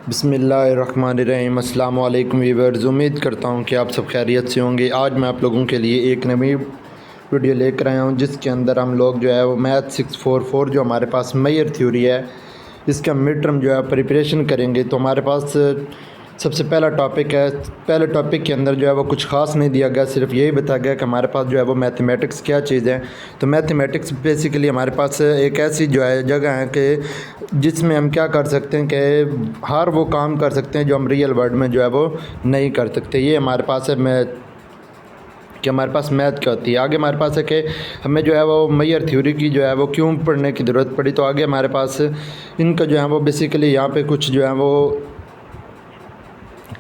बिस्मिल्लाहिर्रहमानिर्रहीम। अस्सलाम वालेकुम वीवर्स, उम्मीद करता हूँ कि आप सब खैरियत से होंगे। आज मैं आप लोगों के लिए एक नई वीडियो लेकर आया हूँ जिसके अंदर हम लोग जो है वो मैथ 644 जो हमारे पास मेयर थ्योरी है इसका मिड टर्म जो है प्रिपरेशन करेंगे। तो हमारे पास सबसे पहला टॉपिक है। पहले टॉपिक के अंदर जो है वो कुछ ख़ास नहीं दिया गया, सिर्फ यही बताया गया कि हमारे पास जो है वो मैथमेटिक्स क्या चीज़ है। तो मैथमेटिक्स बेसिकली हमारे पास एक ऐसी जो है जगह है कि जिसमें हम क्या कर सकते हैं कि हर वो काम कर सकते हैं जो हम रियल वर्ल्ड में जो है वो नहीं कर सकते। ये हमारे पास है मैथ कि हमारे पास मैथ क्या होती है। आगे हमारे पास है कि हमें जो है वो मेयर थ्योरी की जो है वो क्यों पढ़ने की ज़रूरत पड़ी। तो आगे हमारे पास इनका जो है वो बेसिकली यहाँ पे कुछ जो है वो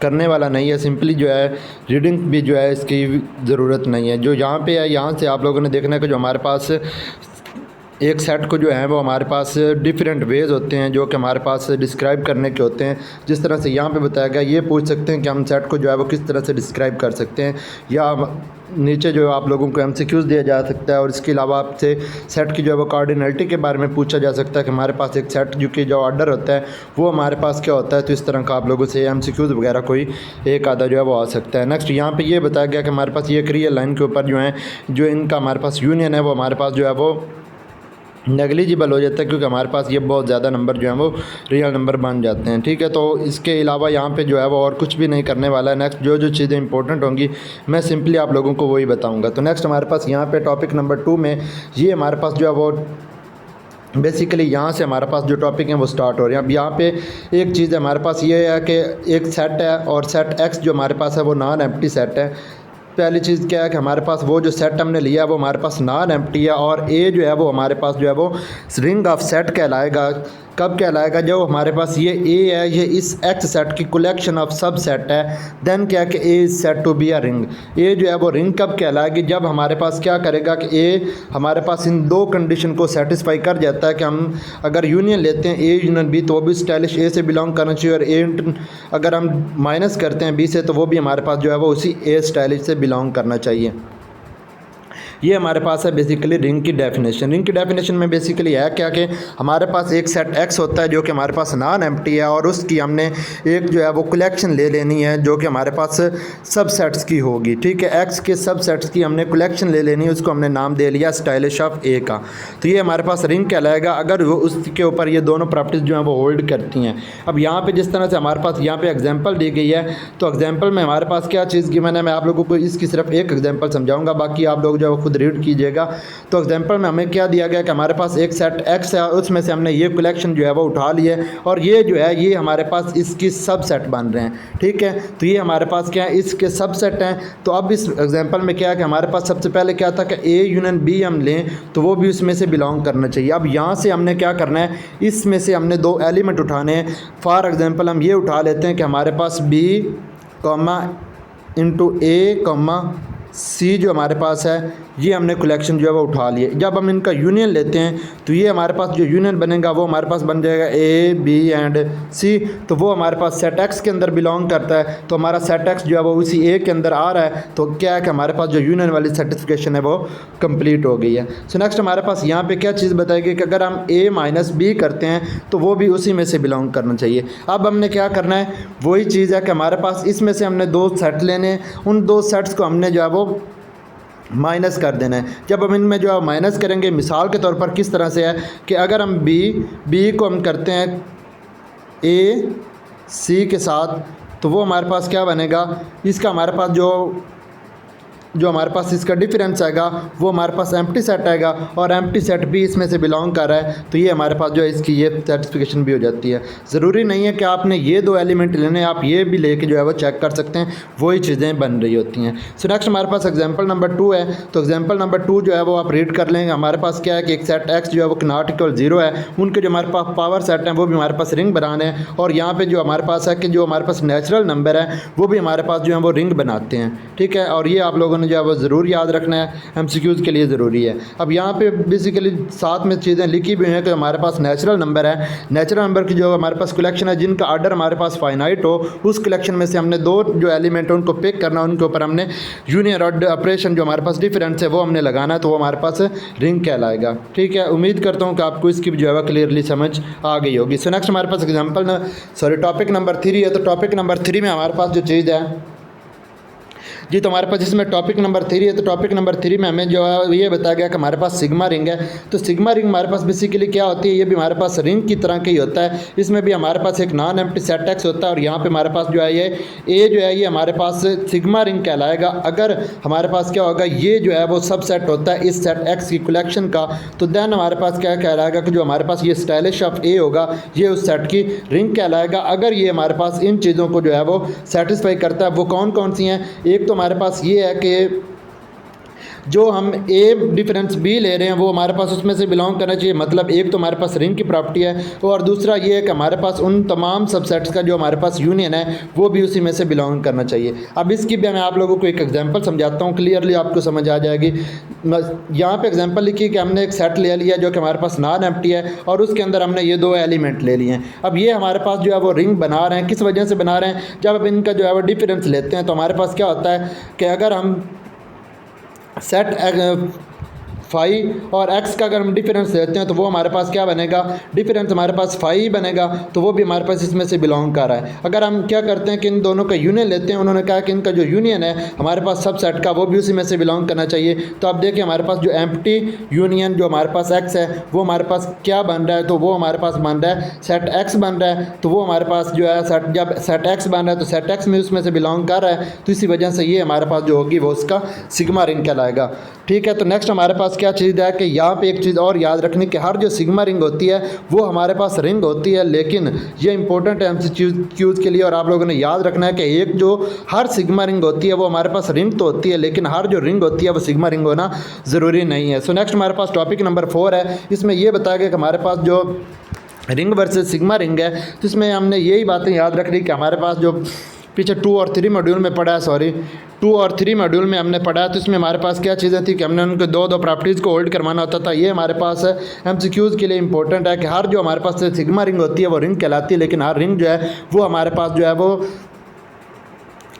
करने वाला नहीं है, सिंपली जो है रीडिंग भी जो है इसकी ज़रूरत नहीं है। जो यहाँ पे है यहाँ से आप लोगों ने देखना है कि जो हमारे पास एक सेट को जो है वो हमारे पास डिफरेंट वेज़ होते हैं जो कि हमारे पास डिस्क्राइब करने के होते हैं। जिस तरह से यहाँ पे बताया गया, ये पूछ सकते हैं कि हम सेट को जो है वो किस तरह से डिस्क्राइब कर सकते हैं, या नीचे जो आप लोगों को MCQs दिया जा सकता है। और इसके अलावा आपसे सेट की जो है वो कार्डिनलिटी के बारे में पूछा जा सकता है कि हमारे पास एक सेट जो कि जो ऑर्डर होता है वो हमारे पास क्या होता है। तो इस तरह का आप लोगों से MCQs वगैरह कोई एक आधा जो है वो आ सकता है। नेक्स्ट यहाँ पे ये बताया गया कि हमारे पास ये एक रियल लाइन के ऊपर जो है जो इनका हमारे पास यूनियन है वो हमारे पास जो है वो नेगलिजिबल हो जाता है, क्योंकि हमारे पास ये बहुत ज़्यादा नंबर जो है वो रियल नंबर बन जाते हैं। ठीक है, तो इसके अलावा यहाँ पे जो है वो और कुछ भी नहीं करने वाला है। नेक्स्ट जो जो चीज़ें इंपॉर्टेंट होंगी मैं सिंपली आप लोगों को वही बताऊँगा। तो नेक्स्ट हमारे पास यहाँ पे टॉपिक नंबर 2 में ये हमारे पास जो है वो बेसिकली यहाँ से हमारे पास जो टॉपिक हैं वो स्टार्ट हो रहे हैं। अब यहाँ पे एक चीज़ हमारे पास ये है कि एक सेट है और सेट एक्स जो हमारे पास है वो नॉन एम्प्टी सेट है। पहली चीज़ क्या है कि हमारे पास वो जो सेट हमने लिया है वो हमारे पास नॉन एम्प्टी है, और ए जो है वो हमारे पास जो है वो रिंग ऑफ सेट कहलाएगा। कब कहलाएगा? जब हमारे पास ये ए है, ये इस एक्स सेट की कलेक्शन ऑफ सब सेट है। देन क्या कि A is set to be a ring. A जो है वो रिंग कब कहलाएगी? जब हमारे पास क्या करेगा कि ए हमारे पास इन दो कंडीशन को सेटिस्फाई कर जाता है कि हम अगर यूनियन लेते हैं ए यूनियन बी तो वो भी स्टाइलिश ए से बिलोंग करना चाहिए, और ए अगर हम माइनस करते हैं बी से तो वो भी हमारे पास जो है वो उसी ए स्टाइलिश से बिलोंग करना चाहिए। ये हमारे पास है बेसिकली रिंग की डेफिनेशन। रिंग की डेफिनेशन में बेसिकली है क्या कि हमारे पास एक सेट एक्स होता है जो कि हमारे पास नॉन एम्प्टी है, और उसकी हमने एक जो है वो कलेक्शन ले लेनी है जो कि हमारे पास सब सेट्स की होगी। ठीक है, एक्स के सब सेट्स की हमने कलेक्शन ले लेनी है, उसको हमने नाम दे लिया स्टाइलिश ऑफ ए का। तो ये हमारे पास रिंग कहलाएगा अगर वो उसके ऊपर ये दोनों प्रॉपर्टीज़ जो हैं वो होल्ड करती हैं। अब यहाँ पे जिस तरह से हमारे पास यहाँ पे एग्जांपल दी गई है, तो एग्जांपल में हमारे पास क्या चीज़ गिवन है, मैं आप लोगों को इसकी सिर्फ एक एग्जांपल समझाऊंगा, बाकी आप लोग जो है रीड कीजिएगा। तो एग्जांपल में हमें क्या दिया गया कि हमारे पास एक सेट एक्स है, उसमें से हमने ये कलेक्शन जो है वो उठा लिए, और ये जो है ये हमारे पास इसकी सब सेट बन रहे हैं। ठीक है, तो ये हमारे पास क्या है, इसके सब सेट हैं। तो अब इस एग्जांपल में क्या है कि हमारे पास सबसे पहले क्या था कि ए यूनियन बी हम लें तो वो भी उसमें से बिलोंग करना चाहिए। अब यहाँ से हमने क्या करना है, इसमें से हमने दो एलिमेंट उठाने हैं। फॉर एग्जाम्पल हम ये उठा लेते हैं कि हमारे पास बी कॉमा इंटू ए कॉमा सी जो हमारे पास है ये हमने कलेक्शन जो है वो उठा लिए। जब हम इनका यूनियन लेते हैं तो ये हमारे पास जो यूनियन बनेगा वो हमारे पास बन जाएगा ए बी एंड सी। तो वो हमारे पास सेट एक्स के अंदर बिलोंग करता है, तो हमारा सेट एक्स जो है वो उसी ए के अंदर आ रहा है। तो क्या है कि हमारे पास जो यूनियन वाली सर्टिफिकेशन है वो कंप्लीट हो गई है। सो नेक्स्ट हमारे पास यहाँ पे क्या चीज़ बताएगी कि अगर हम ए माइनस बी करते हैं तो वो भी उसी में से बिलोंग करना चाहिए। अब हमने क्या करना है, वही चीज़ है कि हमारे पास इसमें से हमने दो सेट लेने, उन दो सेट्स को हमने जो है वो माइनस कर देना है। जब हम इनमें जो है माइनस करेंगे, मिसाल के तौर पर किस तरह से है कि अगर हम बी को हम करते हैं ए सी के साथ तो वो हमारे पास क्या बनेगा, इसका हमारे पास जो हमारे पास इसका डिफरेंस आएगा वो हमारे पास एम्प्टी सेट आएगा, और एम्प्टी सेट भी इसमें से बिलोंग कर रहा है। तो ये हमारे पास जो है इसकी ये सर्टिफिकेशन भी हो जाती है। ज़रूरी नहीं है कि आपने ये दो एलिमेंट लेने, आप ये भी लेके जो है वो चेक कर सकते हैं, वही चीज़ें बन रही होती हैं। सो नेक्स्ट हमारे पास एग्जाम्पल नंबर 2 है। तो एग्जाम्पल नंबर 2 जो है वो आप रीड कर लेंगे। हमारे पास क्या है कि एक सेट एक्स जो है वो नॉट इक्वल 0 है, उनके जो हमारे पास पावर सेट हैं वो भी हमारे पास रिंग बनाने हैं, और यहाँ पर जो हमारे पास है कि जो हमारे पास नेचुरल नंबर है वो भी हमारे पास जो है वो रिंग बनाते हैं। ठीक है, और ये आप लोगों ने जो है वो ज़रूर याद रखना है, MCQs के लिए ज़रूरी है। अब यहाँ पे बेसिकली साथ में चीज़ें लिखी भी हैं कि हमारे पास नेचुरल नंबर है, नेचुरल नंबर की जो हमारे पास कलेक्शन है जिनका आर्डर हमारे पास फाइनाइट हो, उस कलेक्शन में से हमने 2 जो एलिमेंट है उनको पिक करना, उनके ऊपर हमने यूनियन और ऑपरेशन जो हमारे पास डिफरेंस है वो हमने लगाना है, तो वो हमारे पास रिंग कहलाएगा। ठीक है, उम्मीद करता हूँ कि आपको इसकी जो है क्लियरली समझ आ गई होगी। सो नेक्स्ट हमारे पास टॉपिक नंबर 3 है। तो टॉपिक नंबर 3 में हमारे पास जो चीज़ है जी, तो हमारे पास इसमें टॉपिक नंबर 3 है। तो टॉपिक नंबर 3 में हमें जो है ये बताया गया कि हमारे पास सिग्मा रिंग है। तो सिग्मा रिंग हमारे पास बेसिकली क्या होती है, ये भी हमारे पास रिंग की तरह का ही होता है। इसमें भी हमारे पास एक नॉन एम्प्टी सेट एक्स होता है और यहाँ पे हमारे पास जो है ये ए जो है ये हमारे पास सिग्मा रिंग कहलाएगा। अगर हमारे पास क्या होगा, ये जो है वो सब सेट होता है इस सेट एक्स की कलेक्शन का, तो देन हमारे पास क्या कहलाएगा कि जो हमारे पास ये स्टाइलिश ऑफ ए होगा ये उस सेट की रिंग कहलाएगा। अगर ये हमारे पास इन चीज़ों को जो है वो सेटिस्फाई करता है, वो कौन कौन सी हैं, एक तो हमारे पास ये है कि जो हम ए डिफरेंस बी ले रहे हैं वो हमारे पास उसमें से बिलोंग करना चाहिए। मतलब एक तो हमारे पास रिंग की प्रॉपर्टी है और दूसरा ये है कि हमारे पास उन तमाम सबसेट्स का जो हमारे पास यूनियन है वो भी उसी में से बिलोंग करना चाहिए। अब इसकी भी मैं आप लोगों को एक एग्जांपल समझाता हूँ, क्लियरली आपको समझ आ जाएगी। यहाँ पे एग्जांपल लिखी कि हमने एक सेट ले लिया जो कि हमारे पास नॉन एम्प्टी है और उसके अंदर हमने ये 2 एलिमेंट ले लिए हैं। अब ये हमारे पास जो है वो रिंग बना रहे हैं, किस वजह से बना रहे हैं, जब अब इनका जो है वो डिफरेंस लेते हैं तो हमारे पास क्या होता है कि अगर हम सेट फाइव और एक्स का अगर हम डिफरेंस देते हैं तो वो हमारे पास क्या बनेगा, डिफरेंस हमारे पास फाइव बनेगा, तो वो भी हमारे पास इसमें से बिलोंग कर रहा है। अगर हम क्या करते हैं कि इन दोनों का यूनियन लेते हैं, उन्होंने कहा कि इनका जो यूनियन है हमारे पास सब सेट का वो भी उसी में से बिलोंग करना चाहिए। तो आप देखिए हमारे पास जो एम्प्टी यूनियन जो हमारे पास एक्स है वो हमारे पास क्या बन रहा है, तो वो हमारे पास बन रहा है सेट एक्स बन रहा है। तो वो हमारे पास जो है सेट, जब सेट एक्स बन रहा है तो सेट एक्स में उसमें से बिलोंग कर रहा है, तो इसी वजह से ये हमारे पास जो होगी वो उसका सिग्मा रिंग कहलाएगा। ठीक है, तो नेक्स्ट हमारे पास क्या चीज़ है कि यहाँ पे एक चीज़ और याद रखनी कि हर जो सिग्मा रिंग होती है वो हमारे पास रिंग होती है, लेकिन ये इंपॉर्टेंट है MCQs के लिए और आप लोगों ने याद रखना है कि एक जो हर सिग्मा रिंग होती है वो हमारे पास रिंग तो होती है, लेकिन हर जो रिंग होती है वो सिग्मा रिंग होना ज़रूरी नहीं है। सो नेक्स्ट हमारे पास टॉपिक नंबर 4 है। इसमें यह बताया गया कि हमारे पास जो रिंग वर्सेस सिग्मा रिंग है, तो इसमें हमने यही बातें याद रखनी कि हमारे पास जो पीछे 2 और 3 मॉड्यूल में पढ़ा है, 2 और 3 मॉड्यूल में हमने पढ़ा है, तो इसमें हमारे पास क्या चीज़ें थी कि हमने उनको 2 प्रॉपर्टीज़ को होल्ड करवाना होता था। ये हमारे पास MCQs के लिए इंपॉर्टेंट है कि हर जो हमारे पास सिग्मा रिंग होती है वो रिंग कहलाती है, लेकिन हर रिंग जो है वो हमारे पास जो है वो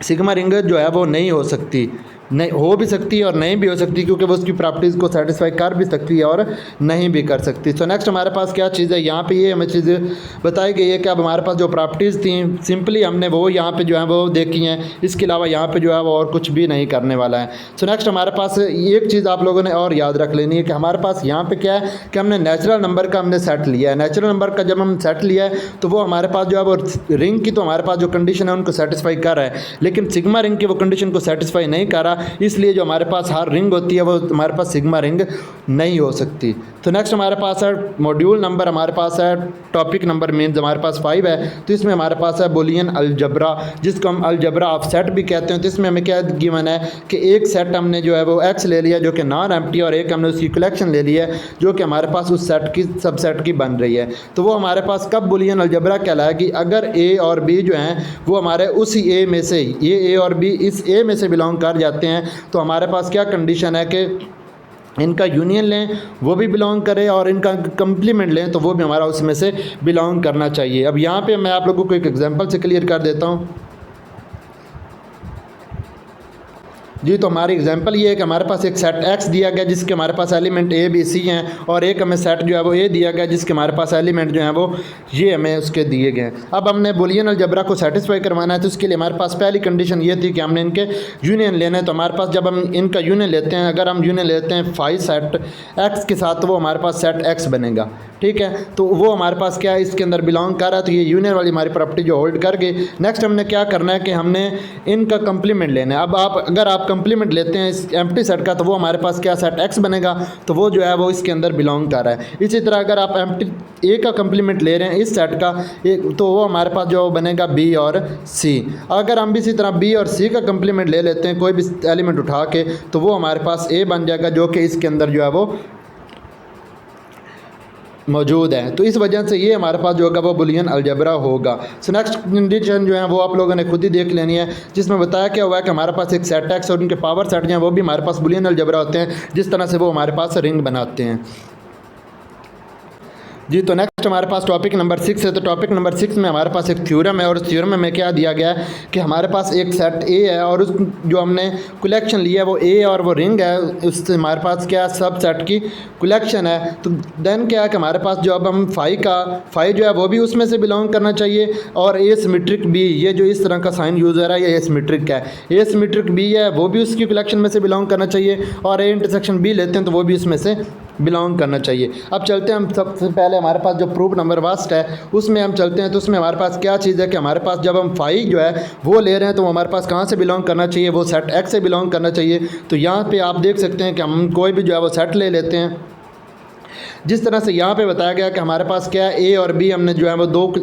सिग्मा रिंग जो है वो नहीं हो सकती, नहीं हो भी सकती है और नहीं भी हो सकती, क्योंकि वो उसकी प्रॉपर्टीज़ को सेटिस्फाई कर भी सकती है और नहीं भी कर सकती। तो नेक्स्ट हमारे पास क्या चीज़ है, यहाँ पे ये हमें चीज़ें बताई गई है कि अब हमारे पास जो प्रॉपर्टीज़ थी सिंपली हमने वो यहाँ पे जो है वो देखी हैं, इसके अलावा यहाँ पे जो है वो और कुछ भी नहीं करने वाला है। सो नेक्स्ट हमारे पास एक चीज़ आप लोगों ने और याद रख लेनी है कि हमारे पास यहाँ पर क्या है कि हमने नेचुरल नंबर का हमने सेट लिया है। नेचुरल नंबर का जब हम सेट लिया है तो वो हमारे पास जो है वो रिंग की तो हमारे पास जो कंडीशन है उनको सेटिस्फाई कर रहा है, लेकिन सिग्मा रिंग की वो कंडीशन को सेटिस्फाई नहीं कर रहा, इसलिए जो हमारे पास हर रिंग होती है वो हमारे पास सिग्मा रिंग नहीं हो सकती। तो नेक्स्ट हमारे पास है मॉड्यूल नंबर, हमारे पास है टॉपिक नंबर मीन्स हमारे पास 5 है। तो इसमें हमारे पास है बुलियन अलजबरा, जिसको हम अलजबरा ऑफ सेट भी कहते हैं। तो इसमें हमें क्या गिवन है कि एक सेट हमने जो है वो एक्स ले लिया जो कि नॉन एम्प्टी, और एक हमने उसकी कलेक्शन ले ली है जो कि हमारे पास उस सेट की सबसेट की बन रही है। तो वो हमारे पास कब बुलियन अलजबरा कहलाएगी, अगर ए और बी जो हैं वो हमारे उसी ए में से, ये ए और बी इस ए में से बिलोंग कर जाते हैं, तो हमारे पास क्या कंडीशन है कि इनका यूनियन लें वो भी बिलोंग करे और इनका कंप्लीमेंट लें तो वो भी हमारा उसमें से बिलोंग करना चाहिए। अब यहाँ पे मैं आप लोगों को एक एग्जांपल से क्लियर कर देता हूँ जी। तो हमारी एग्जांपल ये है कि हमारे पास एक सेट एक्स दिया गया जिसके हमारे पास एलिमेंट ए बी सी हैं, और एक हमें सेट जो है वो ए दिया गया जिसके हमारे पास एलिमेंट जो हैं वो ये हमें उसके दिए गए हैं। अब हमने बुलियन अलजबरा को सेटिस्फाई करवाना है, तो उसके लिए हमारे पास पहली कंडीशन ये थी कि हमने इनके यूनियन लेना है। तो हमारे पास जब हम इनका यूनियन लेते हैं, अगर हम यूनियन लेते हैं 5 सेट एक्स के साथ, तो वो हमारे पास सेट एक्स बनेगा। ठीक है, तो वो हमारे पास क्या है, इसके अंदर बिलोंग कर रहा है, तो ये यूनियन वाली हमारी प्रॉपर्टी जो होल्ड कर गई। नेक्स्ट हमने क्या करना है कि हमने इनका कंप्लीमेंट लेना है। अब अगर आप कंप्लीमेंट लेते हैं इस एम्प्टी सेट का, तो वो हमारे पास क्या सेट एक्स बनेगा, तो वो जो है वो इसके अंदर बिलोंग कर रहा है। इसी तरह अगर आप एम्प्टी ए का कंप्लीमेंट ले रहे हैं इस सेट का, तो वो हमारे पास जो बनेगा बी और सी। अगर हम भी इसी तरह बी और सी का कंप्लीमेंट ले लेते हैं कोई भी एलिमेंट उठा के, तो वो हमारे पास ए बन जाएगा जो कि इसके अंदर जो है वो मौजूद हैं। तो इस वजह से ये हमारे पास जो होगा वो बुलियन अलजेब्रा होगा। सो नेक्स्ट कंडीशन जो है वो आप लोगों ने खुद ही देख लेनी है, जिसमें बताया क्या हुआ है कि हमारे पास एक सेट एक्स और उनके पावर सेट जो हैं वो भी हमारे पास बुलियन अलजेब्रा होते हैं, जिस तरह से वो हमारे पास रिंग बनाते हैं। जी तो नेक्स्ट हमारे पास टॉपिक नंबर 6 है। तो टॉपिक नंबर 6 में हमारे पास एक थ्योरम है और उस थ्योरम में क्या दिया गया है कि हमारे पास एक सेट ए है और उस जो हमने कलेक्शन लिया है वो ए और वो रिंग है, उससे हमारे पास क्या सब सेट की कलेक्शन है। तो देन क्या है कि हमारे पास जो अब हम फाई जो है वो भी उसमें से बिलोंग करना चाहिए और ए सिमेट्रिक बी, ये जो इस तरह का साइन यूज़ हो रहा है ये ए सिमेट्रिक है, ए सिमेट्रिक बी है वो भी उसकी कलेक्शन में से बिलोंग करना चाहिए और ए इंटरसेक्शन बी लेते हैं तो वो भी उसमें से बिलोंग करना चाहिए। अब चलते हैं हम सबसे पहले हमारे पास जो प्रूफ नंबर फर्स्ट है उसमें हम चलते हैं। तो उसमें हमारे पास क्या चीज़ है कि हमारे पास जब हम फाई जो है वो ले रहे हैं तो हमारे पास कहाँ से बिलोंग करना चाहिए, वो सेट एक्स से बिलोंग करना चाहिए। तो यहाँ पे आप देख सकते हैं कि हम कोई भी जो है वो सेट ले लेते हैं, जिस तरह से यहाँ पे बताया गया कि हमारे पास क्या है ए और बी हमने जो है वो दो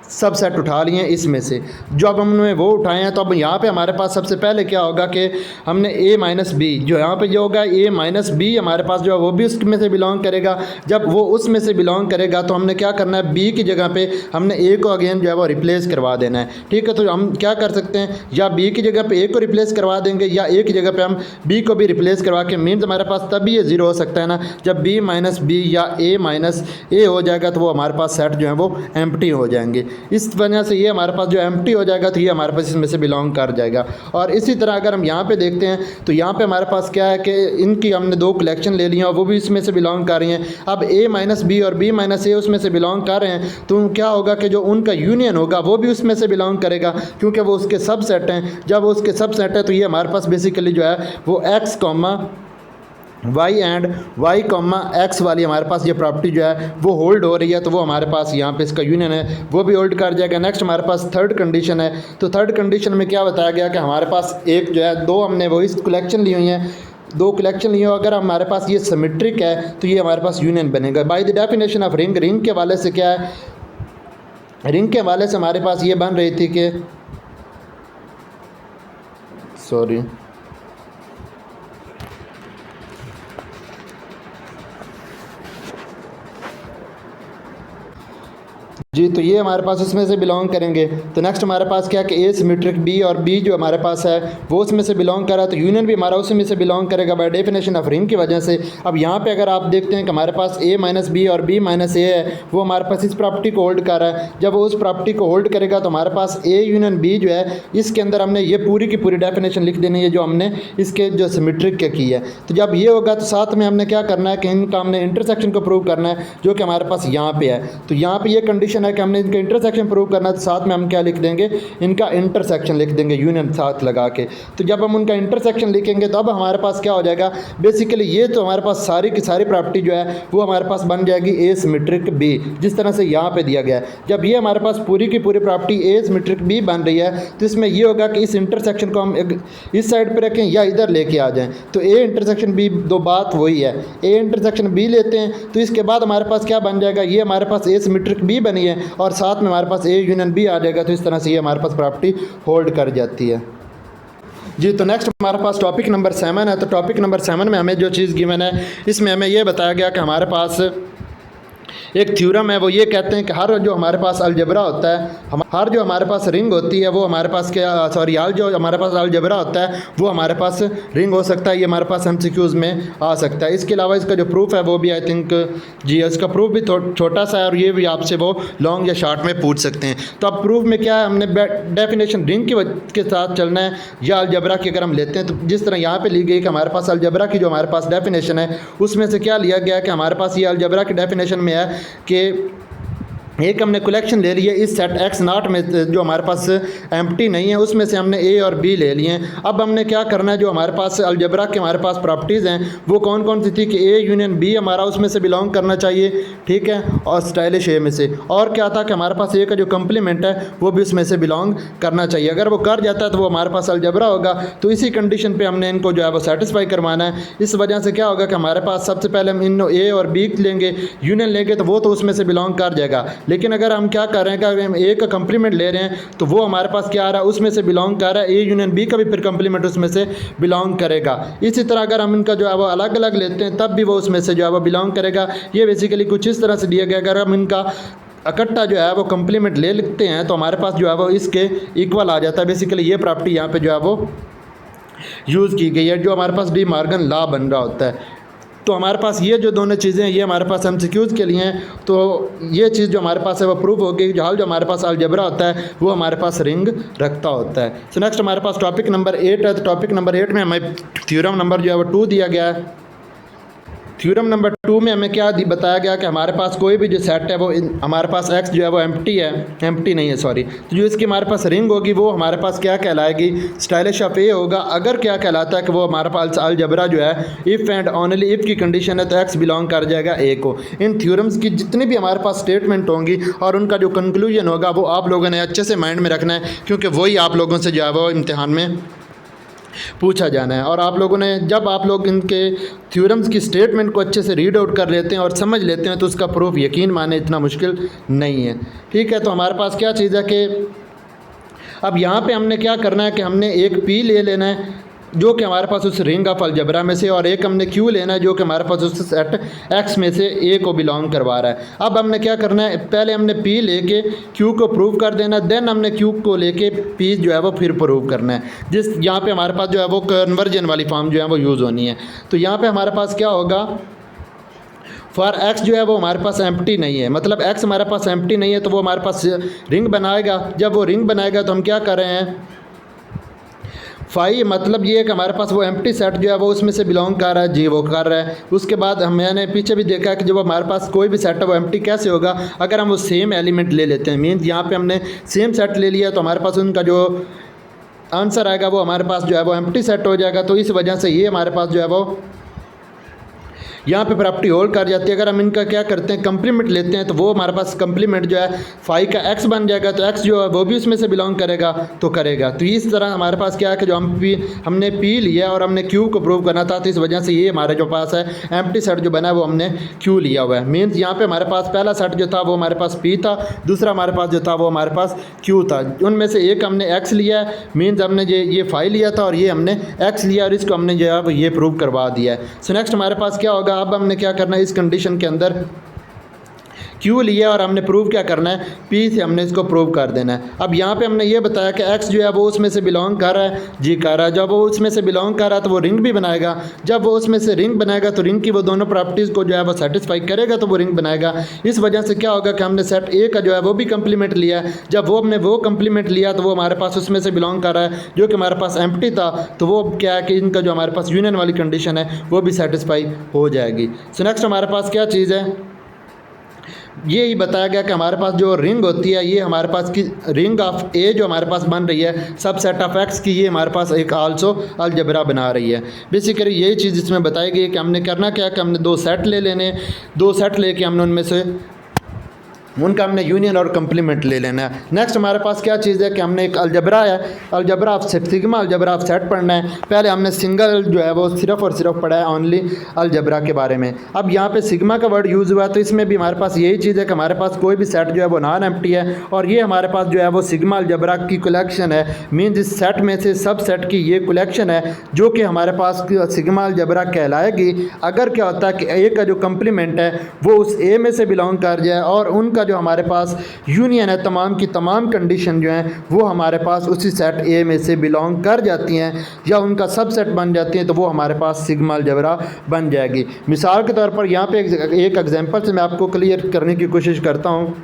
सब सेट उठा लिए हैं इसमें से। जो अब हमने वो उठाए हैं तो अब यहाँ पे हमारे पास सबसे पहले क्या होगा कि हमने a माइनस बी, जो यहाँ पे जो होगा a माइनस बी हमारे पास जो है वो भी उसमें से बिलोंग करेगा। जब वो उसमें से बिलोंग करेगा तो हमने क्या करना है, b की जगह पे हमने a को अगेन जो है वो रिप्लेस करवा देना है। ठीक है, तो हम क्या कर सकते हैं, या b की जगह पे a को रिप्लेस करवा देंगे या a की जगह पे हम b को भी रिप्लेस करवा के, मीन्स हमारे पास तभी ये ज़ीरो हो सकता है ना जब b माइनस बी या a माइनस a हो जाएगा, तो वो हमारे पास सेट जो है वो एम्प्टी हो जाएंगे। इस वजह से ये हमारे पास जो एम्प्टी हो जाएगा तो ये हमारे पास इसमें से बिलोंग कर जाएगा। और इसी तरह अगर हम यहाँ पे देखते हैं तो यहाँ पे हमारे पास क्या है कि इनकी हमने दो कलेक्शन ले ली हैं और वो भी इसमें से बिलोंग कर रही हैं। अब a माइनस बी और b माइनस ए उसमें से बिलोंग कर रहे हैं, तो क्या होगा कि जो उनका यूनियन होगा वो भी उसमें से बिलोंग करेगा, क्योंकि वो उसके सब सेट हैं। जब वो उसके सब सेट है तो ये हमारे पास बेसिकली जो है वो x comma y and y comma x वाली हमारे पास ये प्रॉपर्टी जो है वो होल्ड हो रही है, तो वो हमारे पास यहाँ पे इसका यूनियन है वो भी होल्ड कर जाएगा। नेक्स्ट हमारे पास थर्ड कंडीशन है। तो थर्ड कंडीशन में क्या बताया गया कि हमारे पास एक जो है दो हमने वो इस कलेक्शन ली हुई हैं, दो कलेक्शन लिए, अगर हमारे पास ये सिमेट्रिक है तो ये हमारे पास यूनियन बनेगा। By the definition of ring, ring के हवाले से क्या है, रिंग के हवाले से हमारे पास ये बन रही थी कि जी, तो ये हमारे पास उसमें से बिलोंग करेंगे। तो नेक्स्ट हमारे पास क्या है कि ए सिमेट्रिक बी और बी जो हमारे पास है वो उसमें से बिलोंग कर रहा है, तो यूनियन भी हमारा उसमें से बिलोंग करेगा बाय डेफिनेशन ऑफ रिंग की वजह से। अब यहाँ पे अगर आप देखते हैं कि हमारे पास ए माइनस बी और बी माइनस ए है, वो हमारे पास इस प्रॉपर्टी को होल्ड कर रहा है। जब वो उस प्रॉपर्टी को होल्ड करेगा तो हमारे पास ए यूनियन बी जो है इसके अंदर हमने ये पूरी की पूरी डेफिनेशन लिख देनी है जो हमने इसके जो सिमेट्रिक के की है। तो जब ये होगा तो साथ में हमने क्या करना है कि इनका हमने इंटरसेक्शन को प्रूव करना है, जो कि हमारे पास यहाँ पे है। तो यहाँ पे ये कंडीशन है कि हमने इनका इंटरसेक्शन प्रूव करना है, तो साथ में हम क्या लिख देंगे, इनका इंटरसेक्शन लिख देंगे यूनियन साथ लगा के। तो जब हम उनका इंटरसेक्शन लिखेंगे तो अब हमारे पास क्या हो जाएगा, बेसिकली ये तो हमारे पास सारी की सारी प्रॉपर्टी जो है वो हमारे पास बन जाएगी ए सिमेट्रिक बी, जिस तरह से यहाँ पे दिया गया है। जब ये हमारे पास पूरी की पूरी प्रॉपर्टी ए सिमेट्रिक बी बन रही है तो इसमें ये होगा कि इस इंटरसेक्शन को हम इस साइड पर रखें या इधर लेके आ जाएं। तो ए इंटरसेक्शन बी, दो बात वही है, ए इंटरसेक्शन बी लेते हैं तो इसके बाद हमारे पास क्या बन जाएगा, ये हमारे पास ए सिमेट्रिक बी बनी है और साथ में हमारे पास ए यूनियन बी आ जाएगा। तो इस तरह से ये हमारे पास प्रॉपर्टी होल्ड कर जाती है। जी, तो नेक्स्ट हमारे पास टॉपिक नंबर 7 है। तो टॉपिक नंबर 7 में हमें जो चीज़ गिवन है इसमें हमें ये बताया गया कि हमारे पास एक थ्योरम है, वो ये कहते हैं कि हर जो हमारे पास अलजेब्रा होता है, हर जो हमारे पास रिंग होती है वो हमारे पास क्या हर जो हमारे पास अलजेब्रा होता है वो हमारे पास रिंग हो सकता है। ये हमारे पास एमसीक्यूज़ में आ सकता है। इसके अलावा इसका जो प्रूफ है वो भी आई थिंक जी इसका प्रूफ भी छोटा सा है और ये भी आपसे वो लॉन्ग या शॉर्ट में पूछ सकते हैं। तो अब प्रूफ में क्या है, हमने डेफिनेशन रिंग के साथ चलना है या अलजेब्रा की अगर हम लेते हैं तो जिस तरह यहाँ पर ली गई कि हमारे पास अलजेब्रा की जो हमारे पास डेफिनेशन है उसमें से क्या लिया गया कि हमारे पास ये अलजेब्रा की डेफिनेशन में है कि एक हमने कलेक्शन ले ली है इस सेट एक्स नॉट में जो हमारे पास एम्प्टी नहीं है उसमें से हमने ए और बी ले लिए हैं। अब हमने क्या करना है, जो हमारे पास अलजेब्रा के हमारे पास प्रॉपर्टीज़ हैं वो कौन कौन सी थी कि ए यूनियन बी हमारा उसमें से बिलोंग करना चाहिए, ठीक है, और स्टाइलिश ए में से, और क्या था कि हमारे पास ए का जो कम्प्लीमेंट है वो भी उसमें से बिलोंग करना चाहिए। अगर वो कर जाता है तो वो हमारे पास अलजेब्रा होगा। तो इसी कंडीशन पर हमने इनको जो है वो सेटिस्फाई करवाना है। इस वजह से क्या होगा कि हमारे पास सबसे पहले हम इन ए और बी लेंगे, यूनियन लेंगे तो वो तो उसमें से बिलोंग कर जाएगा। लेकिन अगर हम क्या कर रहे हैं कि अगर हम ए का कंप्लीमेंट ले रहे हैं तो वो हमारे पास क्या आ रहा है, उसमें से बिलोंग कर रहा है, ए यूनियन बी का भी फिर कंप्लीमेंट उसमें से बिलोंग करेगा। इसी तरह अगर हम इनका जो है वो अलग अलग लेते हैं तब भी वो उसमें से जो है वो बिलोंग करेगा। ये बेसिकली कुछ इस तरह से दिया गया। अगर हम इनका इकट्ठा जो है वो कंप्लीमेंट ले लेते हैं तो हमारे पास जो है वो इसके इक्वल आ जाता है। बेसिकली ये प्रॉपर्टी यहाँ पे जो है वो यूज़ की गई है, जो हमारे पास डी मॉर्गन लॉ बन रहा होता है। तो हमारे पास ये जो दोनों चीज़ें हैं ये हमारे पास एमसीक्यूज़ के लिए हैं। तो ये चीज़ जो हमारे पास है वो प्रूव होगी। जो हाल जो हमारे पास अलजबरा होता है वो हमारे पास रिंग रखता होता है। सो नेक्स्ट हमारे पास टॉपिक नंबर 8 है। तो टॉपिक नंबर 8 में हमें थ्योरम नंबर जो है वो 2 दिया गया है। थ्योरम नंबर 2 में हमें क्या बताया गया कि हमारे पास कोई भी जो सेट है वो हमारे पास एक्स जो है वो एम्प्टी नहीं है सॉरी। तो जो इसकी हमारे पास रिंग होगी वो हमारे पास क्या कहलाएगी, स्टाइलिश ऑफ ए होगा। अगर क्या कहलाता है कि वो हमारे पास अलजबरा जो है इफ़ एंड ओनली इफ़ की कंडीशन है तो एक्स बिलोंग कर जाएगा ए को। इन थ्योरम्स की जितनी भी हमारे पास स्टेटमेंट होंगी और उनका जो कंक्लूजन होगा वो आप लोगों ने अच्छे से माइंड में रखना है, क्योंकि वही आप लोगों से जो है वो इम्तिहान में पूछा जाना है। और आप लोगों ने जब आप लोग इनके थ्योरम्स की स्टेटमेंट को अच्छे से रीड आउट कर लेते हैं और समझ लेते हैं तो उसका प्रूफ यकीन माने इतना मुश्किल नहीं है। ठीक है, तो हमारे पास क्या चीज़ है कि अब यहाँ पे हमने क्या करना है कि हमने एक पी ले लेना है जो कि हमारे पास उस रिंग ऑफ अलजबरा में से, और एक हमने क्यू लेना है जो कि हमारे पास उस सेट एक्स में से ए को बिलोंग करवा रहा है। अब हमने क्या करना है, पहले हमने पी लेके क्यू को प्रूव कर देना, देन हमने क्यू को लेके पी जो है वो फिर प्रूव करना है। जिस यहाँ पे हमारे पास जो है वो कन्वर्जन वाली फॉर्म जो है वो यूज़ होनी है। तो यहाँ पे हमारे पास क्या होगा, फॉर एक्स जो है वो हमारे पास एम्प्टी नहीं है, मतलब एक्स हमारे पास एम्प्टी नहीं है तो वो हमारे पास रिंग बनाएगा। जब वो रिंग बनाएगा तो हम क्या कर रहे हैं, फाई मतलब ये है कि हमारे पास वो एम्प्टी सेट जो है वो उसमें से बिलोंग कर रहा है, जी वो कर रहा है। उसके बाद मैंने पीछे भी देखा कि जब हमारे पास कोई भी सेट है वो एम्प्टी कैसे होगा, अगर हम वो सेम एलिमेंट ले लेते हैं। मीन्स यहाँ पे हमने सेम सेट ले लिया तो हमारे पास उनका जो आंसर आएगा वो हमारे पास जो है वो एम्प्टी सेट हो जाएगा। तो इस वजह से ये हमारे पास जो है वो यहाँ पे प्रॉपर्टी होल्ड कर जाती है। अगर हम इनका क्या करते हैं, कंप्लीमेंट लेते हैं तो वो हमारे पास कंप्लीमेंट जो है फाई का एक्स बन जाएगा, तो एक्स जो है वो भी उसमें से बिलोंग करेगा तो करेगा। तो इस तरह हमारे पास क्या है कि जो हमने पी लिया और हमने क्यू को प्रूव करना था, तो इस वजह से ये हमारे जो पास है एम्प्टी सेट जो बना है वो हमने क्यू लिया हुआ है। मीन्स यहाँ पे हमारे पास पहला सेट जो था वो हमारे पास पी था, दूसरा हमारे पास जो था वो हमारे पास क्यू था। उनमें से एक हमने एक्स लिया है, मीन्स हमने ये फाई लिया था और ये हमने एक्स लिया और इसको हमने जो है ये प्रूव करवा दिया है। सो नेक्स्ट हमारे पास क्या होगा, अब हमने क्या करना है, इस कंडीशन के अंदर क्यू लिया और हमने प्रूव क्या करना है, पी से हमने इसको प्रूव कर देना है। अब यहाँ पे हमने ये बताया कि एक्स जो है वो उसमें से बिलोंग कर रहा है, जी कर रहा है। जब वो उसमें से बिलोंग कर रहा है तो वो रिंग भी बनाएगा। जब वो उसमें से रिंग बनाएगा तो रिंग की वो दोनों प्रॉपर्टीज़ को जो है वो सेटिस्फाई करेगा तो वो रिंग बनाएगा। इस वजह से क्या होगा कि हमने सेट ए का जो है वो भी कंप्लीमेंट लिया है। जब वो हमने वो कंप्लीमेंट लिया तो वो हमारे पास उसमें से बिलोंग कर रहा है जो कि हमारे पास एम्प्टी था। तो वो क्या है कि इनका जो हमारे पास यूनियन वाली कंडीशन है वो भी सेटिस्फाई हो जाएगी। सो नेक्स्ट हमारे पास क्या चीज़ है, ये ही बताया गया कि हमारे पास जो रिंग होती है ये हमारे पास की रिंग ऑफ ए जो हमारे पास बन रही है सब सेट ऑफ एक्स की, ये हमारे पास एक आल्सो अलजबरा बना रही है। बेसिकली यही चीज़ इसमें बताई गई कि हमने करना क्या कि हमने दो सेट ले लेने, दो सेट लेके हमने उनमें से उनका हमने यूनियन और कंप्लीमेंट ले लेना है। नेक्स्ट हमारे पास क्या चीज़ है कि हमने एक अलजबरा है, algebra of set, sigma algebra of set पढ़ना है। पहले हमने सिंगल जो है वो सिर्फ और सिर्फ पढ़ा है ओनली अलजबरा के बारे में। अब यहाँ पे सिग्मा का वर्ड यूज़ हुआ तो इसमें भी हमारे पास यही चीज़ है कि हमारे पास कोई भी सेट जो है वो नॉन एम्प्टी है और ये हमारे पास जो है वो सिग्मा अलजबरा की कलेक्शन है। मीन्स इस सेट में से सब सेट की ये कलेक्शन है जो कि हमारे पास सिग्मा अलजबरा कहलाएगी। अगर क्या होता है कि ए का जो कंप्लीमेंट है वो उस ए में से बिलोंग कर जाए और उनका जो हमारे पास यूनियन है तमाम की तमाम कंडीशन जो हैं वो हमारे पास उसी सेट ए में से बिलोंग कर जाती हैं या उनका सबसेट बन जाती हैं, तो वो हमारे पास सिग्मा अलजबरा बन जाएगी। मिसाल के तौर पर यहाँ पे एक एग्जांपल से मैं आपको क्लियर करने की कोशिश करता हूँ।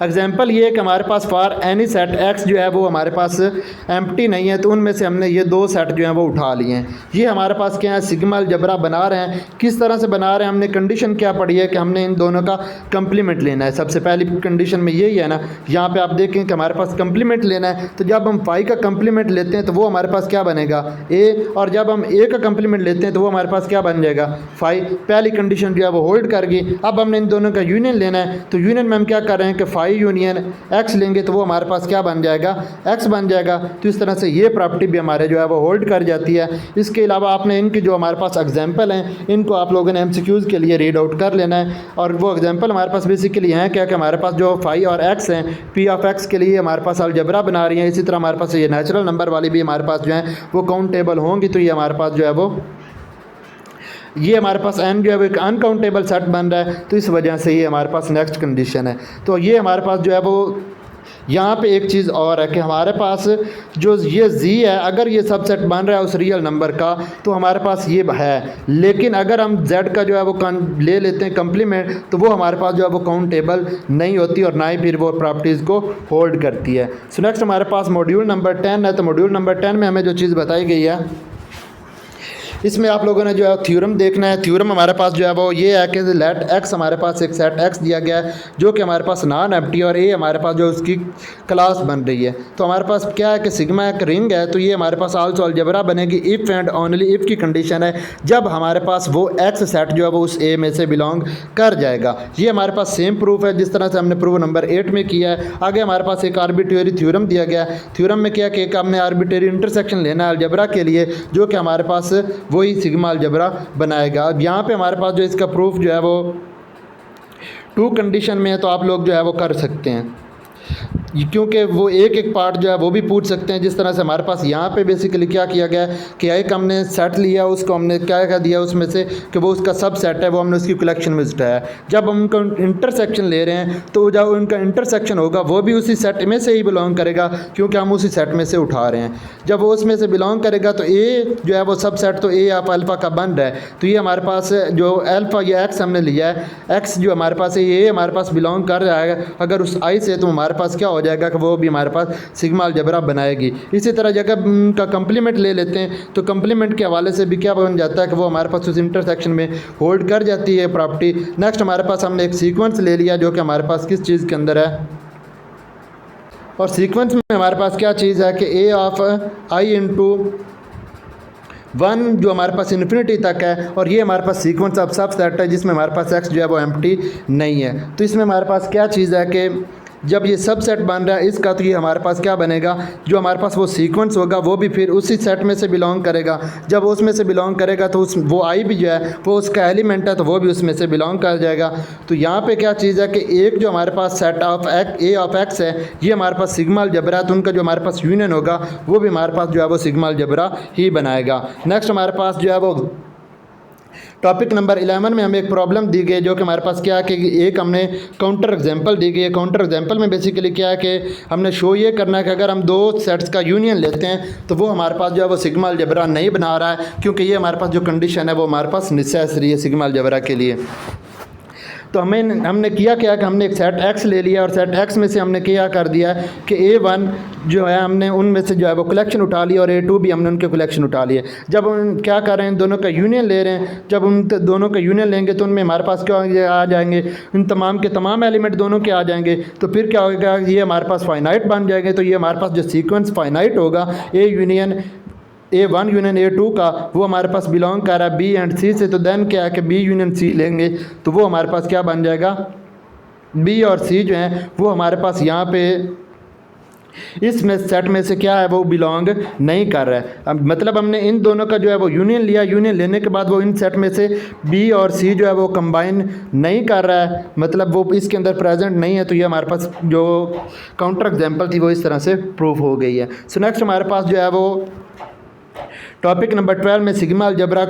एग्जाम्पल ये है कि हमारे पास फॉर एनी सेट एक्स जो है वो हमारे पास एम्प्टी नहीं है, तो उनमें से हमने ये दो सेट जो हैं वो उठा लिए हैं। ये हमारे पास क्या है, सिग्मा अलजबरा बना रहे हैं। किस तरह से बना रहे हैं, हमने कंडीशन क्या पढ़ी है कि हमने इन दोनों का कंप्लीमेंट लेना है। सबसे पहली कंडीशन में यही है ना, यहाँ पे आप देखें कि हमारे पास कंप्लीमेंट लेना है, तो जब हम फाई का कंप्लीमेंट लेते हैं तो वो हमारे पास क्या बनेगा, ए, और जब हम ए का कंप्लीमेंट लेते हैं तो वो हमारे पास क्या बन जाएगा, फाई। पहली कंडीशन जो है वो होल्ड कर गई। अब हमने इन दोनों का यूनियन लेना है, तो यूनियन में हम क्या कर रहे हैं कि फाई वाई यूनियन एक्स लेंगे तो वो हमारे पास क्या बन जाएगा, एक्स बन जाएगा। तो इस तरह से ये प्रॉपर्टी भी हमारे जो है वो होल्ड कर जाती है। इसके अलावा आपने इनके जो हमारे पास एग्जाम्पल हैं इनको आप लोगों ने MCQs के लिए रीड आउट कर लेना है। और वो एग्जाम्पल हमारे पास बेसिकली हैं क्या कि हमारे पास जो फाई और एक्स हैं, पी ऑफ एक्स के लिए हमारे पास अलजबरा बना रही हैं। इसी तरह हमारे पास ये नेचुरल नंबर वाली भी हमारे पास जो है वो काउंटेबल होंगी। तो ये हमारे पास जो है वो ये हमारे पास n जो है वो एक अनकाउंटेबल सेट बन रहा है। तो इस वजह से ये हमारे पास नेक्स्ट कंडीशन है। तो ये हमारे पास जो है वो यहाँ पे एक चीज़ और है कि हमारे पास जो ये z है, अगर ये सबसेट बन रहा है उस रियल नंबर का तो हमारे पास ये है। लेकिन अगर हम z का जो है वो ले लेते हैं कंप्लीमेंट तो वो हमारे पास जो है वो काउंटेबल नहीं होती और ना ही फिर वो प्रॉपर्टीज़ को होल्ड करती है। सो नेक्स्ट हमारे पास मॉड्यूल नंबर 10 है। तो मॉड्यूल नंबर 10 में हमें जो चीज़ बताई गई है इसमें आप लोगों ने जो है थ्योरम देखना है। थ्योरम हमारे पास जो है वो ये है कि लेट एक्स, हमारे पास एक सेट एक्स दिया गया है जो कि हमारे पास नॉन एम्प्टी और ए हमारे पास जो उसकी क्लास बन रही है। तो हमारे पास क्या है कि सिग्मा एक रिंग है। तो ये हमारे पास आल्सो अलजबरा बनेगी इफ़ एंड ओनली इफ़ की कंडीशन है जब हमारे पास वो एक्स सेट जो है वो उस ए में से बिलोंग कर जाएगा। ये हमारे पास सेम प्रूफ है जिस तरह से हमने प्रूफ नंबर 8 में किया है। आगे हमारे पास एक आर्बिट्रेरी थ्योरम दिया गया है। थ्योरम में क्या कि एक हमने आर्बिट्रेरी इंटरसेक्शन लेना है अलजबरा के लिए जो कि हमारे पास वही सिग्मा अलजबरा बनाएगा। अब यहाँ पे हमारे पास जो इसका प्रूफ जो है वो 2 कंडीशन में है। तो आप लोग जो है वो कर सकते हैं क्योंकि वो एक एक पार्ट जो है वो भी पूछ सकते हैं। जिस तरह से हमारे पास यहाँ पे बेसिकली क्या किया गया है कि एक हमने सेट लिया, उसको हमने क्या क्या दिया उसमें से कि वो उसका सब सेट है, वो हमने उसकी कलेक्शन में जुटाया। जब हम उनका इंटरसेक्शन ले रहे हैं तो जब उनका इंटरसेक्शन होगा वो भी उसी सेट में से ही बिलोंग करेगा क्योंकि हम उसी सेट में से उठा रहे हैं। जब वो उसमें से बिलोंग करेगा तो ए जो है वो सब सेट तो ए ऑफ अल्फ़ा का बन रहा है। तो ये हमारे पास जो अल्फ़ा या एक्स हमने लिया है, एक्स जो हमारे पास है ये हमारे पास बिलोंग कर जाएगा अगर उस आई से, तो हमारे पास क्या हो जाएगा कि वो भी हमारे पास सिग्मा अलजबरा बनाएगी। इसी तरह जगह उनका कंप्लीमेंट ले लेते हैं तो कंप्लीमेंट के हवाले से भी क्या बन जाता है कि वो हमारे पास उस इंटरसेक्शन में होल्ड कर जाती है प्रॉपर्टी। नेक्स्ट हमारे पास हमने एक सीक्वेंस ले लिया जो कि हमारे पास किस चीज़ के अंदर है, और सीक्वेंस में हमारे पास क्या चीज़ है कि ए ऑफ आई इंटू 1 जो हमारे पास इन्फिनिटी तक है। और ये हमारे पास सीक्वेंस ऑफ सब सेट है जिसमें हमारे पास एक्स जो है वो एम्प्टी नहीं है। तो इसमें हमारे पास क्या चीज़ है कि जब ये सब सेट बन रहा है इसका, तो ये हमारे पास क्या बनेगा, जो हमारे पास वो सीक्वेंस होगा वो भी फिर उसी सेट में से बिलोंग करेगा। जब वो उसमें से बिलोंग करेगा तो वो आई भी जो है वो उसका एलिमेंट है तो वो भी उसमें से बिलोंग कर जाएगा। तो यहाँ पे क्या चीज़ है कि एक जो हमारे पास set of A of X है ये हमारे पास सिग्मा अलजबरा है, तो उनका जो हमारे पास यूनियन होगा वो भी हमारे पास जो है वो सिग्मा अलजबरा ही बनाएगा। नेक्स्ट हमारे पास जो है वो टॉपिक नंबर 11 में हमें एक प्रॉब्लम दी गई जो कि हमारे पास क्या है कि एक हमने काउंटर एग्जांपल दी गई है। काउंटर एग्जांपल में बेसिकली क्या है कि हमने शो ये करना है कि अगर हम 2 सेट्स का यूनियन लेते हैं तो वो हमारे पास जो है वो सिग्मा अलजबरा नहीं बना रहा है क्योंकि ये हमारे पास जो कंडीशन है वो हमारे पास नेसेसरी है सिग्मा अलजबरा के लिए। तो हमने किया क्या कि हमने एक सेट एक्स ले लिया और सेट एक्स में से हमने क्या कर दिया कि A1 जो है हमने उनमें से जो है वो कलेक्शन उठा लिया और A2 भी हमने उनके कलेक्शन उठा लिए। जब हम क्या कर रहे हैं दोनों का यूनियन ले रहे हैं, जब उन दोनों का यूनियन लेंगे तो उनमें हमारे पास क्या आ जाएंगे, उन तमाम के तमाम एलिमेंट दोनों के आ जाएंगे। तो फिर क्या होगा, ये हमारे पास फाइनाइट बन जाएंगे। तो ये हमारे पास जो सीक्वेंस फाइनाइट होगा A1 यूनियन A2 का वो हमारे पास बिलोंग कर रहा है B एंड C से। तो देन क्या है कि B यूनियन C लेंगे तो वो हमारे पास क्या बन जाएगा, B और C जो हैं वो हमारे पास यहाँ पे इसमें सेट में से क्या है वो बिलोंग नहीं कर रहा है। अब मतलब हमने इन दोनों का जो है वो यूनियन लिया, यूनियन लेने के बाद वो इन सेट में से B और C जो है वो कंबाइन नहीं कर रहा है, मतलब वो इसके अंदर प्रेजेंट नहीं है। तो ये हमारे पास जो काउंटर एग्जांपल थी वो इस तरह से प्रूफ हो गई है। सो नेक्स्ट हमारे पास जो है वो टॉपिक नंबर 12 में सिग्मा अलजबरा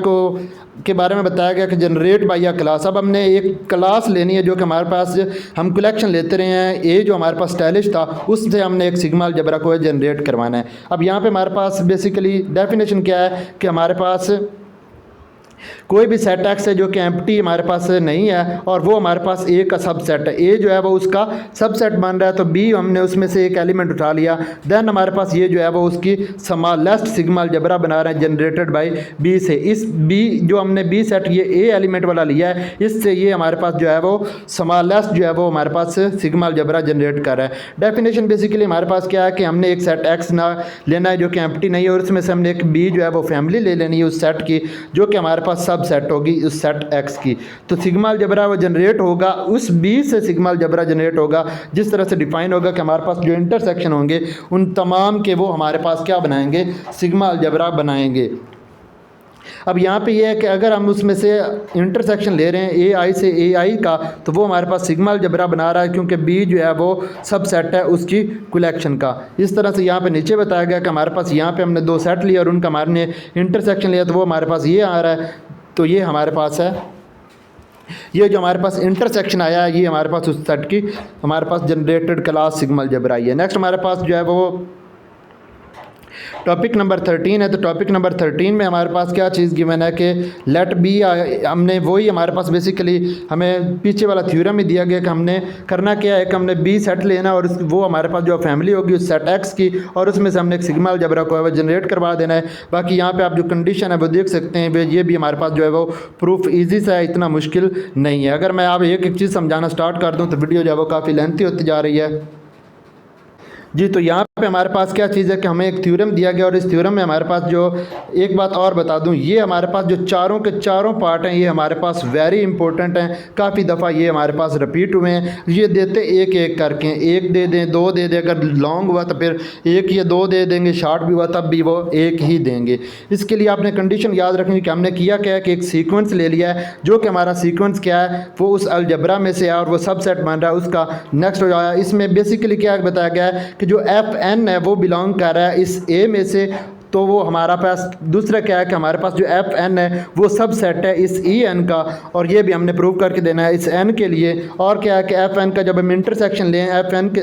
के बारे में बताया गया कि जनरेट बाय अ क्लास। अब हमने एक क्लास लेनी है जो कि हमारे पास हम कलेक्शन लेते रहे हैं, ए जो हमारे पास स्टाइलिश था उससे हमने एक सिग्मा अलजबरा को जनरेट करवाना है। अब यहाँ पे हमारे पास बेसिकली डेफिनेशन क्या है कि हमारे पास कोई भी सेट एक्स है जो कि एम्प्टी हमारे पास नहीं है और वो हमारे पास ए का सबसेट है, ए जो है वो उसका सबसेट बन रहा है। तो बी हमने उसमें से एक एलिमेंट उठा लिया, देन हमारे पास ये जो है वो उसकी स्मॉलेस्ट सिग्मा अलजबरा बना रहे हैं जनरेटेड बाय बी से। इस बी जो हमने बी सेट ये ए एलिमेंट वाला लिया है, इससे ये हमारे पास जो है वो स्मॉलेस्ट जो है वो हमारे पास सिग्मा अलजबरा जनरेट कर रहा है। डेफिनेशन बेसिकली हमारे पास क्या है कि हमने एक सेट एक्स ना लेना है जो कि एम्प्टी नहीं है और उसमें से हमने एक बी जो है वो फैमिली ले लेनी है उस सेट की जो कि हमारे पास सब सेट होगी उस सेट एक्स की। तो सिग्मा अलजेब्रा वो जनरेट होगा उस बी से सिग्मा अलजेब्रा जनरेट होगा जिस तरह से डिफाइन होगा कि हमारे पास जो इंटरसेक्शन होंगे उन तमाम के वो हमारे पास क्या बनाएंगे, सिग्मा अलजेब्रा बनाएंगे। अब यहाँ पे ये है कि अगर हम उसमें से इंटरसेक्शन ले रहे हैं ए आई से ए आई का, तो वो हमारे पास सिग्मा अलजेब्रा बना रहा है क्योंकि बी जो है वो सब सेट है उसकी कलेक्शन का। इस तरह से यहाँ पे नीचे बताया गया कि हमारे पास यहाँ पे हमने दो सेट लिया और उनका हमारे ने इंटरसेक्शन लिया, तो वो हमारे पास ये आ रहा है। तो ये हमारे पास है, ये जो हमारे पास इंटरसेक्शन आया है ये हमारे पास उस सेट की हमारे पास जनरेटेड क्लास सिग्मा अलजेब्रा आई है। नेक्स्ट हमारे पास जो है वो टॉपिक नंबर 13 है। तो टॉपिक नंबर 13 में हमारे पास क्या चीज़ गिवन है कि लेट बी, हमने वही हमारे पास बेसिकली हमें पीछे वाला थ्योरम ही दिया गया कि हमने करना क्या है कि हमने बी सेट लेना और वो हमारे पास जो फैमिली होगी उस सेट एक्स की, और उसमें से हमने एक सिग्मा अलजेब्रा को है वो जनरेट करवा देना है। बाकी यहाँ पे आप जो कंडीशन है वो देख सकते हैं, ये भी हमारे पास जो है वो प्रूफ ईजी सा है, इतना मुश्किल नहीं है। अगर मैं आप एक एक चीज़ समझाना स्टार्ट कर दूँ तो वीडियो जो है वो काफ़ी लेंथी होती जा रही है जी। तो यहाँ पे हमारे पास क्या चीज़ है कि हमें एक थ्योरम दिया गया और इस थ्योरम में हमारे पास जो एक बात और बता दूँ, ये हमारे पास जो चारों के चारों पार्ट हैं ये हमारे पास वेरी इंपॉर्टेंट हैं। काफ़ी दफ़ा ये हमारे पास रिपीट हुए हैं। ये देते एक एक करके, एक दे दें, दो दे दें, अगर लॉन्ग हुआ तो फिर एक या दो दे देंगे, शॉर्ट भी हुआ तब भी वो एक ही देंगे। इसके लिए आपने कंडीशन याद रखनी कि हमने किया क्या है कि एक सीक्वेंस ले लिया है, जो कि हमारा सीक्वेंस क्या है वो उस अलजेब्रा में से है और वो सबसेट बन रहा है उसका। नेक्स्ट हो जाएगा, इसमें बेसिकली क्या बताया गया है कि जो एफ एन है वो बिलोंग कर रहा है इस ए में से, तो वो हमारा पास दूसरा क्या है कि हमारे पास जो एफ एन है वो सब सेट है इस ई एन का, और ये भी हमने प्रूव करके देना है इस एन के लिए। और क्या है कि एफ एन का जब हम इंटरसेक्शन लें एफ एन के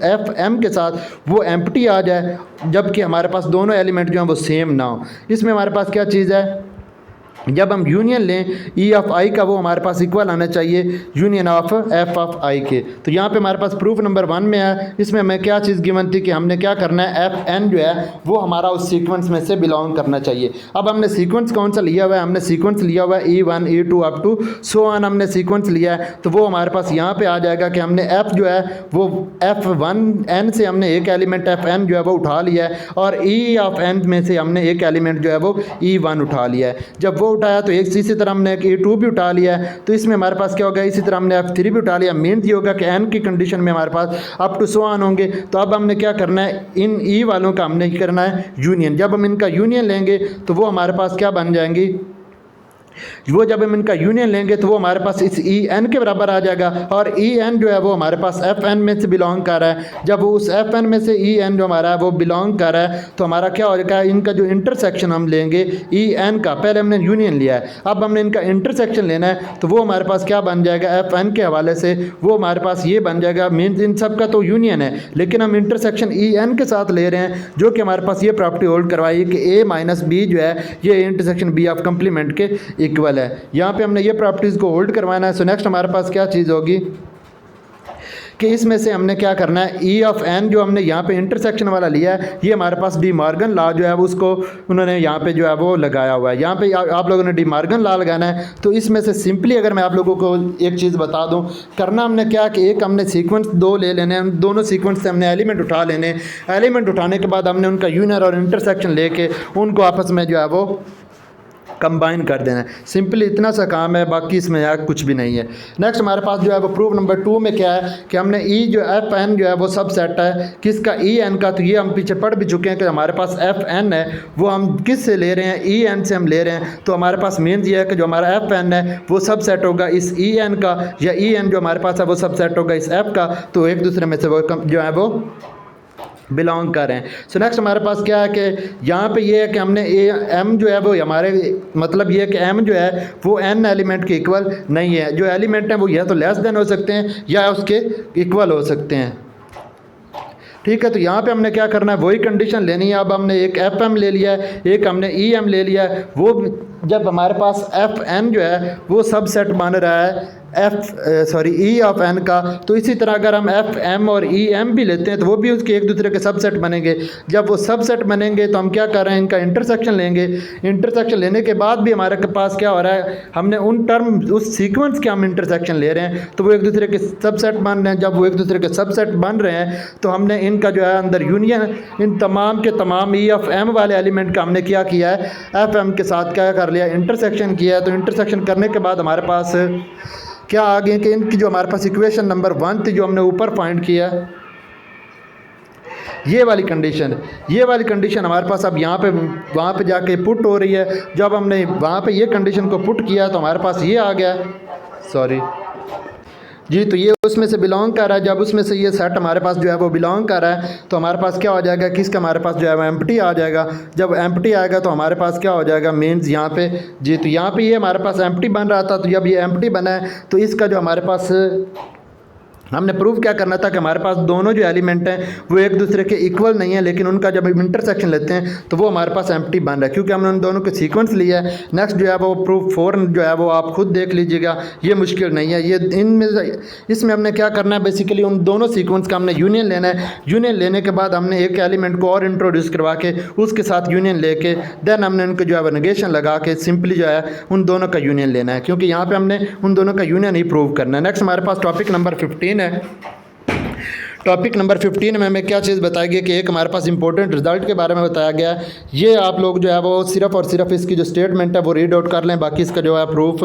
एफ एम के साथ वो एम्प्टी आ जाए, जबकि हमारे पास दोनों एलिमेंट जो हैं वो सेम ना हो। इसमें हमारे पास क्या चीज़ है, जब हम यूनियन लें ई ऑफ आई का वो हमारे पास इक्वल आना चाहिए यूनियन ऑफ एफ ऑफ आई के। तो यहाँ पे हमारे पास प्रूफ नंबर 1 में है, इसमें हमें क्या चीज़ गिवन थी कि हमने क्या करना है, एफ एन जो है वो हमारा उस सीक्वेंस में से बिलोंग करना चाहिए। अब हमने सीक्वेंस कौन सा लिया हुआ है, हमने सीक्वेंस लिया हुआ है E1 E2 up to so on हमने सीक्वेंस लिया है। तो वो हमारे पास यहाँ पे आ जाएगा कि हमने एफ जो है वो F1n से हमने एक एलिमेंट एफ एन जो है वो उठा लिया है, और ई ऑफ एन में से हमने एक एलिमेंट जो है वो E1 उठा लिया है। जब वो उठाया तो एक इसी तरह हमने E2 भी उठा लिया है, तो इसमें हमारे पास क्या होगा, इसी तरह हमने F3 भी उठा लिया। मेन ये होगा कि n की कंडीशन में हमारे पास अप टू सो ऑन होंगे। तो अब हमने क्या करना है, इन ई वालों का हमने करना है यूनियन। जब हम इनका यूनियन लेंगे तो वो हमारे पास क्या बन जाएंगी, वो जब हम इनका यूनियन लेंगे तो वो हमारे पास इस ई एन के बराबर आ जाएगा, और ई एन जो है वो हमारे पास एफ एन में से बिलोंग कर रहा है। जब वो उस एफ एन में से ई एन जो हमारा है वो बिलोंग कर रहा है तो हमारा क्या हो जाएगा, इनका जो इंटरसेक्शन हम लेंगे ई एन का, पहले हमने यूनियन लिया है अब हमने इनका इंटरसेक्शन लेना है, तो वो हमारे पास क्या बन जाएगा, एफ एन के हवाले से वो हमारे पास ये बन जाएगा। मीन्स इन सब का तो यूनियन है लेकिन हम इंटरसेक्शन ई एन के साथ ले रहे हैं, जो कि हमारे पास ये प्रॉपर्टी होल्ड करवाई कि ए माइनस बी जो है ये इंटरसेक्शन बी ऑफ कंप्लीमेंट के इक्वल है। यहाँ पे हमने ये प्रॉपर्टीज़ को होल्ड करवाना है। सो नेक्स्ट हमारे पास क्या चीज़ होगी कि इसमें से हमने क्या करना है, ई ऑफ एन जो हमने यहाँ पे इंटरसेक्शन वाला लिया है ये हमारे पास डी मॉर्गन लॉ जो है उसको उन्होंने यहाँ पे जो है वो लगाया हुआ है। यहाँ पे आप लोगों ने डी मॉर्गन लॉ लगाना है। तो इसमें से सिंपली अगर मैं आप लोगों को एक चीज़ बता दूँ, करना हमने क्या कि एक हमने सीक्वेंस दो ले लेने हैं, दोनों सीक्वेंस से हमने एलिमेंट उठा लेने, एलिमेंट उठाने के बाद हमने उनका यूनियन और इंटरसेक्शन लेके उनको आपस में जो है वो कंबाइन कर देना है। सिंपली इतना सा काम है, बाकी इसमें यार कुछ भी नहीं है। नेक्स्ट हमारे पास जो है वो प्रूफ नंबर 2 में क्या है कि हमने ई जो एफ एन जो है वो सब सेट है किसका, ई एन का। तो ये हम पीछे पढ़ भी चुके हैं कि हमारे पास एफ एन है वो हम किस से ले रहे हैं, ई एन से हम ले रहे हैं। तो हमारे पास मेन ये है कि जो हमारा एफ एन है वो सब सेट होगा इस ई एन का, या ई एन जो हमारे पास है वो सब सेट होगा इस एफ का। तो एक दूसरे में से वो जो है वो बिलोंग कर रहे हैं। सो नेक्स्ट हमारे पास क्या है कि यहाँ पे ये है कि हमने ए एम जो है वो हमारे मतलब ये है कि एम जो है वो एन एलिमेंट के इक्वल नहीं है। जो एलिमेंट हैं वो या तो लेस देन हो सकते हैं या उसके इक्वल हो सकते हैं, ठीक है। तो यहाँ पे हमने क्या करना है, वही कंडीशन लेनी है। अब हमने एक एफ एम ले लिया है, एक हमने ई एम ले लिया है। वो जब हमारे पास एफ एन जो है वो सब सेट बन रहा है ई ऑफ एन का, तो इसी तरह अगर हम एफ एम और ई एम भी लेते हैं तो वो भी उसके एक दूसरे के सबसेट बनेंगे। जब वो सबसेट बनेंगे तो हम क्या कर रहे हैं, इनका इंटरसेक्शन लेंगे। इंटरसेक्शन लेने के बाद भी हमारे पास क्या हो रहा है, हमने उन टर्म उस सीक्वेंस के हम इंटरसेक्शन ले रहे हैं तो वो एक दूसरे के सबसेट बन रहे हैं। जब वो एक दूसरे के सबसेट बन रहे हैं तो हमने इनका जो है अंदर यूनियन इन तमाम के तमाम ई ऑफ एम वाले एलिमेंट का हमने क्या किया है, एफ एम के साथ क्या कर कर लिया, इंटरसेक्शन किया, तो इंटरसेक्शन करने के बाद हमारे पास क्या आ गए कि इनकी जो हमारे पास इक्वेशन नंबर 1 थी जो हमने ऊपर फाइंड किया, ये वाली कंडीशन हमारे पास अब यहाँ पे वहाँ पे जाके पुट हो रही है। जब हमने वहाँ पे ये कंडीशन को पुट किया तो हमारे पास ये आ गया, सॉरी जी, तो ये उसमें से बिलोंग कर रहा है। जब उसमें से ये सेट हमारे पास जो है वो बिलोंग कर रहा है तो हमारे पास क्या हो जाएगा, किसका हमारे पास जो है वो एम्प्टी आ जाएगा। जब एम्प्टी आएगा तो हमारे पास क्या हो जाएगा, मीन्स यहाँ पे जी, तो यहाँ पे ये हमारे पास एम्प्टी बन रहा था। तो जब ये एम्प्टी बना है तो इसका जो हमारे पास हमने प्रूव क्या करना था कि हमारे पास दोनों जो एलिमेंट हैं वो एक दूसरे के इक्वल नहीं है, लेकिन उनका जब हम इंटरसेक्शन लेते हैं तो वो हमारे पास एम्प्टी बन रहा है, क्योंकि हमने उन दोनों के सीक्वेंस लिया है। नेक्स्ट जो है वो प्रूफ 4 जो है वो आप खुद देख लीजिएगा, ये मुश्किल नहीं है। ये इसमें हमने क्या करना है, बेसिकली उन दोनों सीक्वेंस का हमने यूनियन लेना है। यूनियन लेने के बाद हमने एक एलिमेंट को और इंट्रोड्यूस करवा के उसके साथ यूनियन लेके देन हमने उनको जो है वो नेगेशन लगा के सिंपली जो है उन दोनों का यूनियन लेना है, क्योंकि यहाँ पे हमने उन दोनों का यूनियन ही प्रूव करना है। नेक्स्ट हमारे पास टॉपिक नंबर 15 है। टॉपिक नंबर 15 में हमें क्या चीज़ बताई गई कि एक हमारे पास इंपॉर्टेंट रिजल्ट के बारे में बताया गया है। ये आप लोग जो है वो सिर्फ और सिर्फ इसकी जो स्टेटमेंट है वो रीड आउट कर लें, बाकी इसका जो है प्रूफ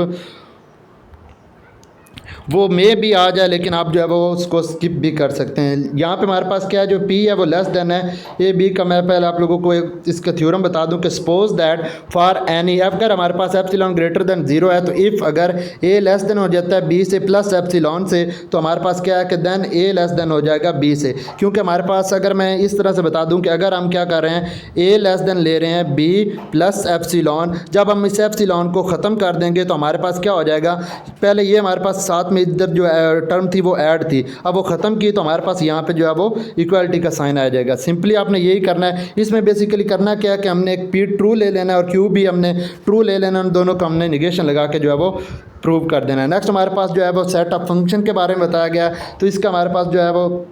वो मे भी आ जाए, लेकिन आप जो है वो उसको स्किप भी कर सकते हैं। यहाँ पे हमारे पास क्या है, जो P है वो लेस देन है ए बी का। मैं पहले आप लोगों को एक इसका थ्योरम बता दूं कि सपोज दैट फॉर एनी, अगर हमारे पास एप्सिलॉन ग्रेटर देन 0 है तो इफ़ अगर ए लेस देन हो जाता है B से प्लस एप्सिलॉन से, तो हमारे पास क्या है कि देन ए लेस देन हो जाएगा B से। क्योंकि हमारे पास, अगर मैं इस तरह से बता दूँ कि अगर हम क्या कर रहे हैं, ए लेस देन ले रहे हैं B प्लस एप्सिलॉन, जब हम इस एप्सिलॉन को ख़त्म कर देंगे तो हमारे पास क्या हो जाएगा, पहले ये हमारे पास साथ में इधर जो टर्म थी वो ऐड थी, अब वो ख़त्म की तो हमारे पास यहाँ पे जो है वो इक्वालिटी का साइन आ जाएगा। सिंपली आपने यही करना है। इसमें बेसिकली करना क्या है कि हमने एक P ट्रू ले लेना है और Q भी हमने ट्रू ले लेना है, उन दोनों को हमने निगेशन लगा के जो है वो प्रूव कर देना है। नेक्स्ट हमारे पास जो है वो सेट ऑफ फंक्शन के बारे में बताया गया है, तो इसका हमारे पास जो है वो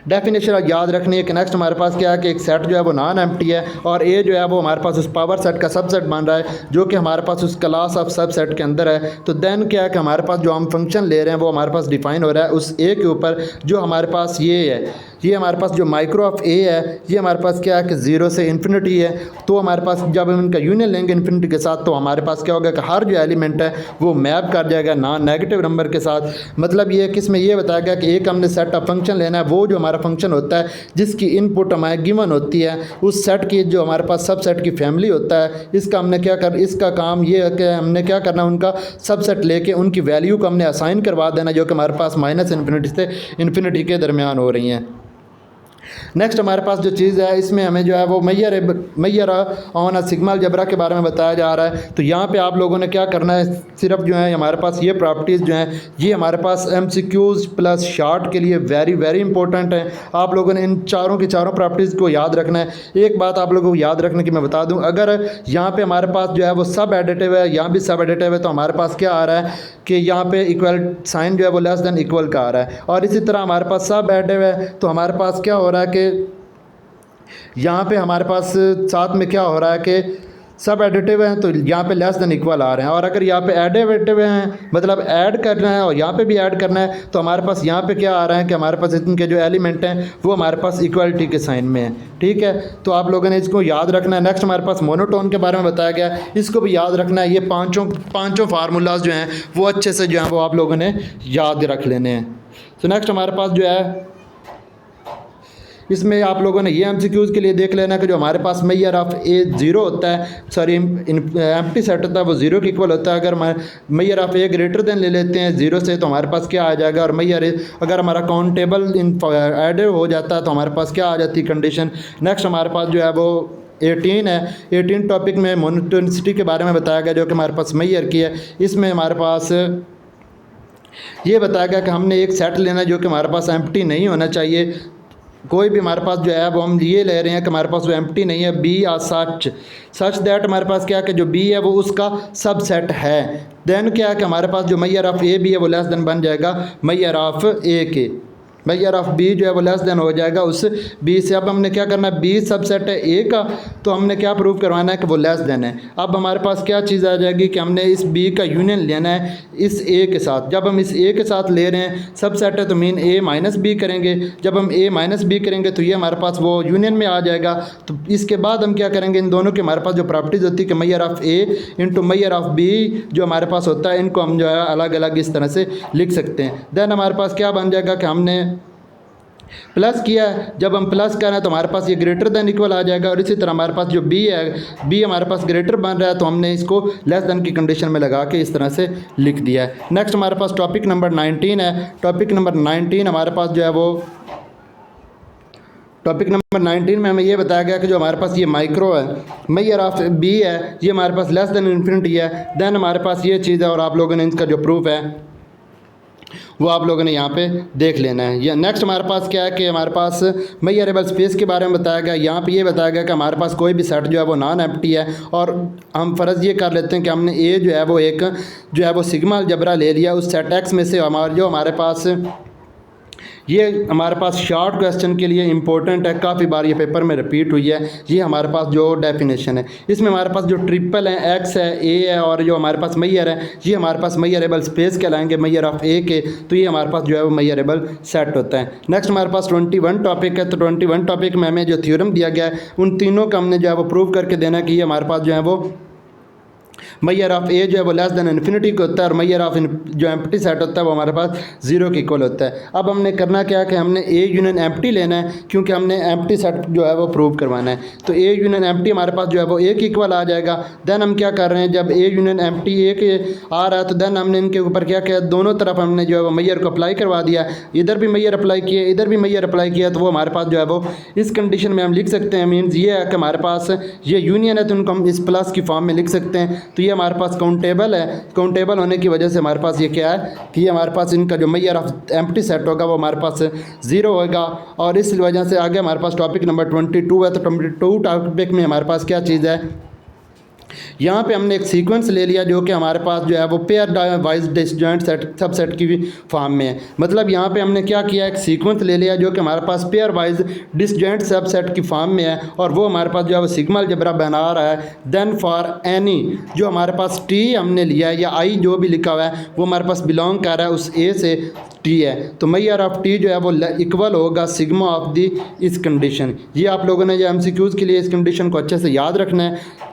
डेफिनेशन याद रखनी है कि नेक्स्ट हमारे पास क्या है कि एक सेट जो है वो नॉन एम्प्टी है और ए जो है वो हमारे पास उस पावर सेट का सबसेट बन रहा है जो कि हमारे पास उस क्लास ऑफ सबसेट के अंदर है। तो देन क्या है कि हमारे पास जो हम फंक्शन ले रहे हैं वो हमारे पास डिफाइन हो रहा है उस ए के ऊपर, जो हमारे पास ये है, ये हमारे पास जो माइक्रो ऑफ ए है ये हमारे पास क्या है कि 0 से इन्फिनिटी है। तो हमारे पास जब हम इनका यूनियन लेंगे इन्फिनिटी के साथ तो हमारे पास क्या होगा कि हर जो एलिमेंट है वो मैप कर जाएगा नॉन नेगेटिव नंबर के साथ। मतलब ये किसमें ये बताया गया कि एक हमने सेट ऑफ फंक्शन लेना है, वो जो हमारा फंक्शन होता है जिसकी इनपुट हमारे गिवन होती है, उस सेट की जो हमारे पास सब सेट की फैमिली होता है, इसका हमने क्या कर, इसका काम ये है कि हमने क्या करना, उनका सब सेट लेके उनकी वैल्यू को हमने असाइन करवा देना जो कि हमारे पास माइनस इन्फिनिटी से इन्फिनिटी के दरमियान हो रही हैं। नेक्स्ट हमारे पास जो चीज़ है इसमें हमें जो है वो Maihar on a sigma algebra के बारे में बताया जा रहा है। तो यहाँ पे आप लोगों ने क्या करना है, सिर्फ जो है हमारे पास ये प्रॉपर्टीज़ जो हैं ये हमारे पास MCQs प्लस शार्ट के लिए वेरी वेरी इंपॉर्टेंट है। आप लोगों ने इन चारों की चारों प्रॉपर्टीज़ को याद रखना है। एक बात आप लोगों को याद रखने की मैं बता दूँ, अगर यहाँ पर हमारे पास जो है वो सब एडिटिव है, यहाँ भी सब एडिटिव है, तो हमारे पास क्या आ रहा है कि यहाँ पे इक्वल साइन जो है वो लेस देन इक्वल का आ रहा है। और इसी तरह हमारे पास सब एडिटिव है तो हमारे पास क्या हो रहा है कि यहाँ पे हमारे पास साथ में क्या हो रहा है कि सब एडिटिव हैं तो यहाँ पे लेस देन इक्वल आ रहे हैं। और अगर यहाँ पे एडिटिव हैं मतलब ऐड करना है और यहाँ पे भी ऐड करना है तो हमारे पास यहाँ पे क्या आ रहा है कि हमारे पास इनके जो एलिमेंट हैं वो हमारे पास इक्वलिटी के साइन में है। ठीक है, तो आप लोगों ने इसको याद रखना है। नेक्स्ट हमारे पास मोनोटोन के बारे में बताया गया है, इसको भी याद रखना है। ये पाँचों फार्मूलाज जो हैं वो अच्छे से जो है वो आप लोगों ने याद रख लेने हैं। तो नेक्स्ट हमारे पास जो है इसमें आप लोगों ने ये MCQs के लिए देख लेना कि जो हमारे पास मैयर ऑफ ए 0 होता है, सॉरी एम्प्टी सेट होता है वो 0 के इक्वल होता है। अगर Maihar of A greater than ले लेते हैं 0 से तो हमारे पास क्या आ जाएगा, और मैयर अगर हमारा काउंटेबल एडेड हो जाता है तो हमारे पास क्या आ जाती है कंडीशन। नेक्स्ट हमारे पास जो है वो 18 है। 18 टॉपिक में मोनोटोनिसिटी के बारे में बताया गया जो कि हमारे पास मैयर की है। इसमें हमारे पास ये बताया गया कि हमने एक सेट लेना है जो कि हमारे पास एम्प्टी नहीं होना चाहिए। कोई भी हमारे पास जो है वो हम ये ले रहे हैं कि हमारे पास वो एम्प्टी नहीं है, बी आ सच दैट हमारे पास क्या है कि जो बी है वो उसका सबसेट है। देन क्या है कि हमारे पास जो मैयर ऑफ ए भी है वो लेस देन बन जाएगा मैयर ऑफ ए के। मैयर ऑफ बी जो है वो लेस देन हो जाएगा उस बी से। अब हमने क्या करना है, बी सबसेट है ए का, तो हमने क्या प्रूव करवाना है कि वो लेस देन है। अब हमारे पास क्या चीज़ आ जाएगी कि हमने इस बी का यूनियन लेना है इस ए के साथ। जब हम इस ए के साथ ले रहे हैं सबसेट है तो मीन ए माइनस बी करेंगे। जब हम ए माइनस बी करेंगे तो ये हमारे पास वो यूनियन में आ जाएगा। तो इसके बाद हम क्या करेंगे, इन दोनों के हमारे पास जो प्रॉपर्टीज़ होती है कि measure of A into measure of B जो हमारे पास होता है, इनको हम जो है अलग अलग इस तरह से लिख सकते हैं। देन हमारे पास क्या बन जाएगा कि हमने प्लस किया है, जब हम प्लस कर रहे हैं तो हमारे पास ये ग्रेटर देन इक्वल आ जाएगा। और इसी तरह हमारे पास जो बी है, बी हमारे पास ग्रेटर बन रहा है तो हमने इसको लेस देन की कंडीशन में लगा के इस तरह से लिख दिया है। नेक्स्ट हमारे पास टॉपिक नंबर 19 है। टॉपिक नंबर 19 हमारे पास जो है वो टॉपिक नंबर 19 में हमें ये बताया गया कि जो हमारे पास ये माइक्रो है, मैयर ऑफ बी है, ये हमारे पास लेस देन इन्फिनिटी है। देन हमारे पास ये चीज़ है और आप लोगों ने इसका जो प्रूफ है वो आप लोगों ने यहाँ पे देख लेना है। या नेक्स्ट हमारे पास क्या है कि हमारे पास मैयरेबल स्पेस के बारे में बताया गया। यहाँ पे ये बताया गया कि हमारे पास कोई भी सेट जो है वो नॉन एम्प्टी है और हम फ़र्ज़ ये कर लेते हैं कि हमने ए जो है वो एक जो है वो सिग्मा अलजबरा ले लिया उस सेट एक्स में से। हमारे पास ये हमारे पास शॉर्ट क्वेश्चन के लिए इंपॉर्टेंट है, काफ़ी बार ये पेपर में रिपीट हुई है। ये हमारे पास जो डेफिनेशन है इसमें हमारे पास जो ट्रिपल है, एक्स है, ए है और जो हमारे पास मैयर है, ये हमारे पास मैयरेबल स्पेस कहलाएंगे मैयर ऑफ ए के। तो ये हमारे पास जो है वो मैयरेबल सेट होता है। नेक्स्ट हमारे पास 21 टॉपिक है। तो 21 टॉपिक में हमें जो थ्योरम दिया गया है उन तीनों का हमने जो है वो प्रूव करके देना है कि ये हमारे पास जो है वो मैयर ऑफ ए जो है वो लेस देन इन्फिनिटी को होता है और मैयर ऑफ जो एम्प्टी सेट होता है वो हमारे पास जीरो के इक्वल होता है। अब हमने करना क्या है कि हमने ए यूनियन एम्प्टी लेना है क्योंकि हमने एम्प्टी सेट जो है वो प्रूव करवाना है। तो ए यूनियन एम्प्टी हमारे पास जो है वो ए के इक्वल आ जाएगा। देन हम क्या कर रहे हैं, जब ए यूनियन एम्प्टी ए के आ रहा है तो देन हमने इनके ऊपर क्या किया, दोनों तरफ हमने जो है वो मैयर को अप्लाई करवा दिया। इधर भी मैयर अप्लाई किया, इधर भी मैयर अप्लाई किया, तो वो हमारे पास जो है वो इस कंडीशन में हम लिख सकते हैं। मीन्स ये है कि हमारे पास ये यूनियन है तो उनको हम इस प्लस की फॉर्म में लिख सकते हैं। तो ये हमारे पास काउंटेबल है। काउंटेबल होने की वजह से हमारे पास ये क्या है कि ये हमारे पास इनका जो मैयर ऑफ एम्प्टी सेट होगा वो हमारे पास जीरो होगा। और इस वजह से आगे हमारे पास टॉपिक नंबर 22 है। तो 22 टॉपिक में हमारे पास क्या चीज़ है, यहाँ पे हमने एक सीक्वेंस ले लिया जो कि हमारे पास जो है वो pair wise disjoint set subset की फॉर्म में है। मतलब यहाँ पे हमने क्या किया, एक सीक्वेंस ले लिया जो कि हमारे पास पेयर वाइज डिसजॉइंट सबसेट की फॉर्म में है और वो हमारे पास जो है वो सिग्मा अलजेब्रा बना रहा है। देन फॉर एनी जो हमारे पास टी हमने लिया है या आई जो भी लिखा हुआ है वो हमारे पास बिलोंग कर रहा है उस ए से टी है। तो मैयर ऑफ टी जो है वो इक्वल होगा सिग्मा ऑफ दी इस कंडीशन। ये आप लोगों ने जो MCQs के लिए इस कंडीशन को अच्छे से याद रखना है।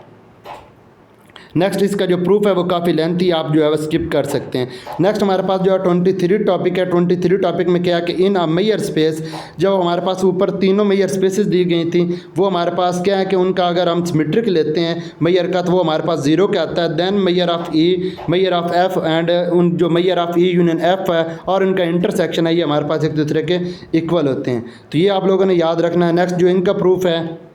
नेक्स्ट इसका जो प्रूफ है वो काफ़ी लेंथी, आप जो है वो स्किप कर सकते हैं। नेक्स्ट हमारे पास जो है 23 टॉपिक है। 23 टॉपिक में क्या है कि इन अ मैयर स्पेस जो हमारे पास ऊपर तीनों मैयर स्पेसेस दी गई थी वो हमारे पास क्या है कि उनका अगर हम सिमेट्रिक लेते हैं मैयर का तो वो हमारे पास जीरो के आता है। Then measure of E, measure of F and उन जो measure of E union F है और इनका इंटरसेक्शन है ये हमारे पास एक दूसरे के इक्वल होते हैं। तो ये आप लोगों ने याद रखना है। नेक्स्ट जो इनका प्रूफ है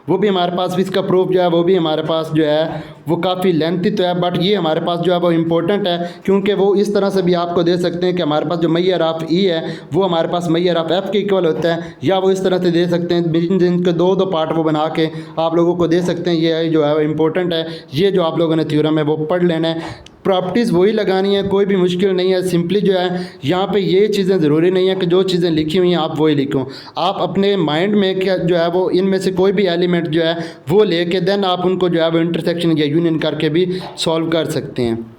वो भी हमारे पास भी इसका प्रूफ जो है वो भी हमारे पास जो है वो काफ़ी लेंथी तो है, बट ये हमारे पास जो है वो इम्पोर्टेंट है क्योंकि वो इस तरह से भी आपको दे सकते हैं कि हमारे पास जो मैयर ऑफ ई है वो हमारे पास मैयर ऑफ एफ के इक्वल होता है, या वो इस तरह से दे सकते हैं जिनके दो पार्ट वो बना के आप लोगों को दे सकते हैं। ये जो है वो इम्पोर्टेंट है। ये जो आप लोगों ने थ्योरम है वो पढ़ लेना है। प्रॉपर्टीज़ वही लगानी है, कोई भी मुश्किल नहीं है। सिंपली जो है यहाँ पे ये चीज़ें ज़रूरी नहीं है कि जो चीज़ें लिखी हुई हैं आप वही लिखो। आप अपने माइंड में क्या जो है वो इनमें से कोई भी एलिमेंट जो है वो लेके देन आप उनको जो है वो इंटरसेक्शन या यूनियन करके भी सॉल्व कर सकते हैं।